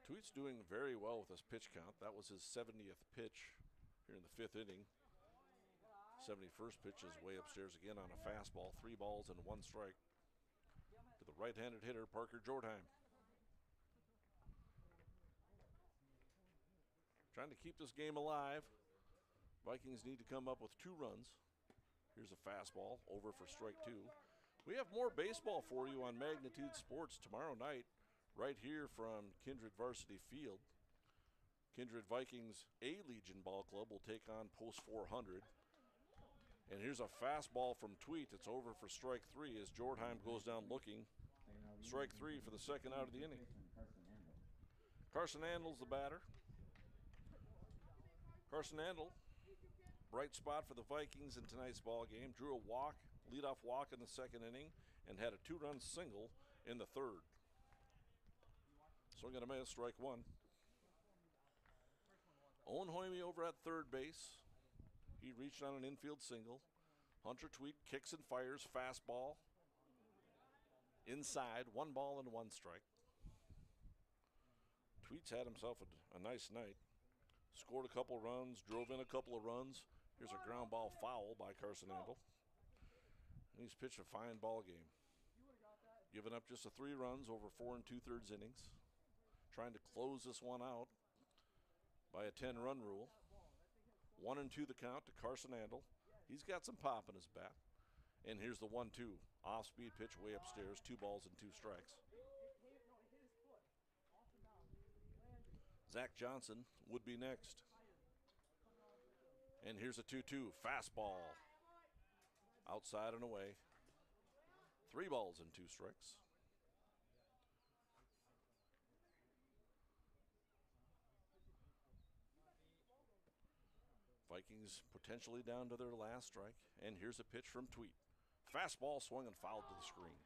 Tweet's doing very well with his pitch count. That was his 70th pitch here in the 5th inning. 71st pitch is way upstairs again on a fastball. 3 balls and 1 strike to the right-handed hitter, Parker Jordan. Trying to keep this game alive. Vikings need to come up with 2 runs. Here's a fastball over for strike 2. We have more baseball for you on Magnitude Sports tomorrow night, right here from Kindred Varsity Field. Kindred Vikings A-Legion Ball Club will take on Post 400. And here's a fastball from Tweet. It's over for strike 3 as Jordheim goes down looking. Strike 3 for the second out of the inning. Carson Andel's the batter. Carson Andel, bright spot for the Vikings in tonight's ball game. Drew a walk, leadoff walk in the second inning, and had a 2-run single in the third. Swing and a miss, strike 1. Owen Hoyme over at third base. He reached on an infield single. Hunter Tweet kicks and fires, fastball. Inside, 1 ball and 1 strike. Tweet's had himself a nice night. Scored a couple runs, drove in a couple of runs. Here's a ground ball foul by Carson Andel. And he's pitched a fine ball game. Giving up just 3 runs over 4 2/3 innings. Trying to close this one out by a 10-run rule. 1-2 the count to Carson Andel. He's got some pop in his bat. And here's the 1-2. Off-speed pitch way upstairs. 2 balls and 2 strikes. Zach Johnson would be next. And here's a 2-2. Fastball. Outside and away. 3 balls and 2 strikes. Vikings potentially down to their last strike. And here's a pitch from Tweet. Fastball swung and fouled to the screen.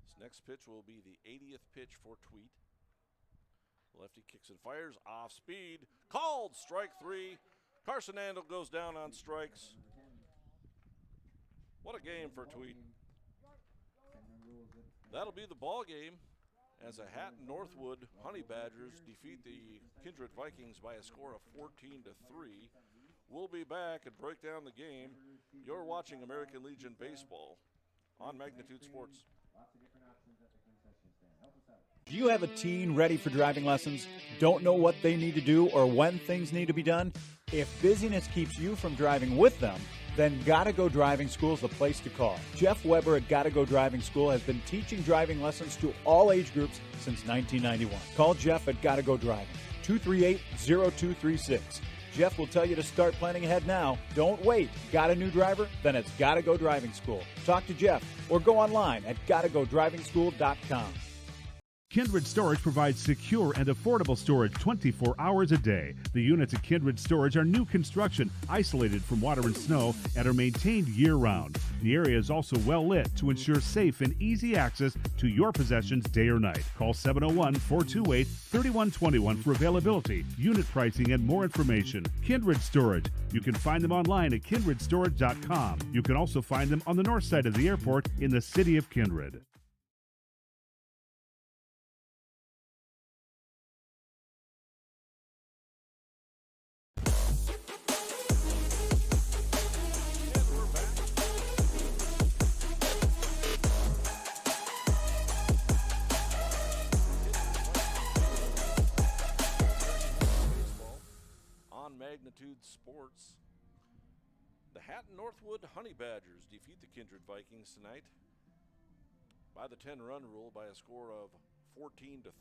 This next pitch will be the 80th pitch for Tweet. Lefty kicks and fires, off speed, called, strike 3. Carson Andel goes down on strikes. What a game for Tweet. That'll be the ball game as the Hatton Northwood Honey Badgers defeat the Kindred Vikings by a score of 14-3. We'll be back and break down the game. You're watching American Legion Baseball on Magnitude Sports. Do you have a teen ready for driving lessons? Don't know what they need to do or when things need to be done? If busyness keeps you from driving with them, then Gotta Go Driving School is the place to call. Jeff Weber at Gotta Go Driving School has been teaching driving lessons to all age groups since 1991. Call Jeff at Gotta Go Driving, 238-0236. Jeff will tell you to start planning ahead now. Don't wait. Got a new driver? Then it's Gotta Go Driving School. Talk to Jeff or go online at gottagodrivingschool.com. Kindred Storage provides secure and affordable storage 24 hours a day. The units at Kindred Storage are new construction, isolated from water and snow, and are maintained year-round. The area is also well lit to ensure safe and easy access to your possessions day or night. Call 701-428-3121 for availability, unit pricing, and more information. Kindred Storage. You can find them online at kindredstorage.com. You can also find them on the north side of the airport in the city of Kindred. Magnitude Sports. The Hatton Northwood Honey Badgers defeat the Kindred Vikings tonight by the 10-run rule by a score of 14-3.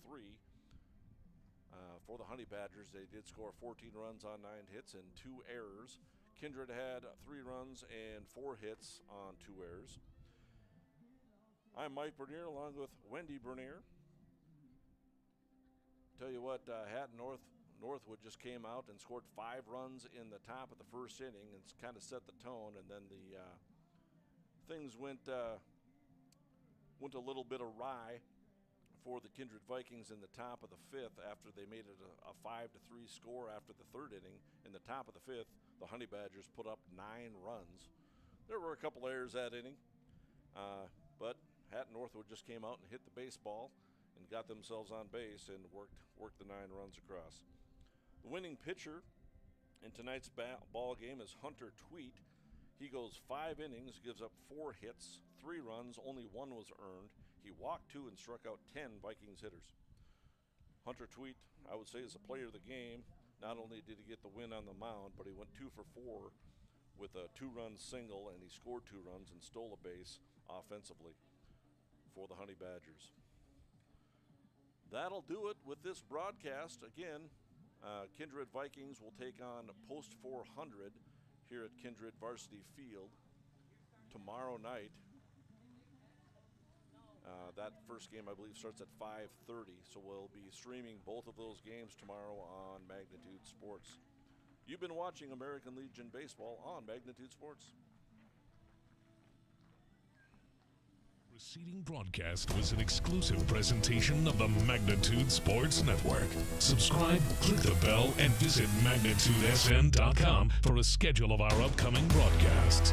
For the Honey Badgers, they did score 14 runs on 9 hits and 2 errors. Kindred had 3 runs and 4 hits on 2 errors. I'm Mike Bernier along with Wendy Bernier. Tell you what, Hatton Northwood just came out and scored 5 runs in the top of the first inning and kind of set the tone, and then the things went a little bit awry for the Kindred Vikings in the top of the fifth after they made it a 5-3 score after the third inning. In the top of the fifth, the Honey Badgers put up 9 runs. There were a couple errors that inning, but Hatton Northwood just came out and hit the baseball and got themselves on base and worked the 9 runs across. The winning pitcher in tonight's ball game is Hunter Tweet. He goes 5 innings, gives up 4 hits, 3 runs, only 1 was earned. He walked 2 and struck out 10 Vikings hitters. Hunter Tweet, I would say, is the player of the game. Not only did he get the win on the mound, but he went 2 for 4 with a 2-run single, and he scored 2 runs and stole a base offensively for the Honey Badgers. That'll do it with this broadcast. Again, Kindred Vikings will take on Post 400 here at Kindred Varsity Field tomorrow night. That first game, I believe, starts at 5:30, so we'll be streaming both of those games tomorrow on Magnitude Sports. You've been watching American Legion Baseball on Magnitude Sports. Preceding broadcast was an exclusive presentation of the Magnitude Sports Network. Subscribe, click the bell, and visit magnitudesn.com for a schedule of our upcoming broadcasts.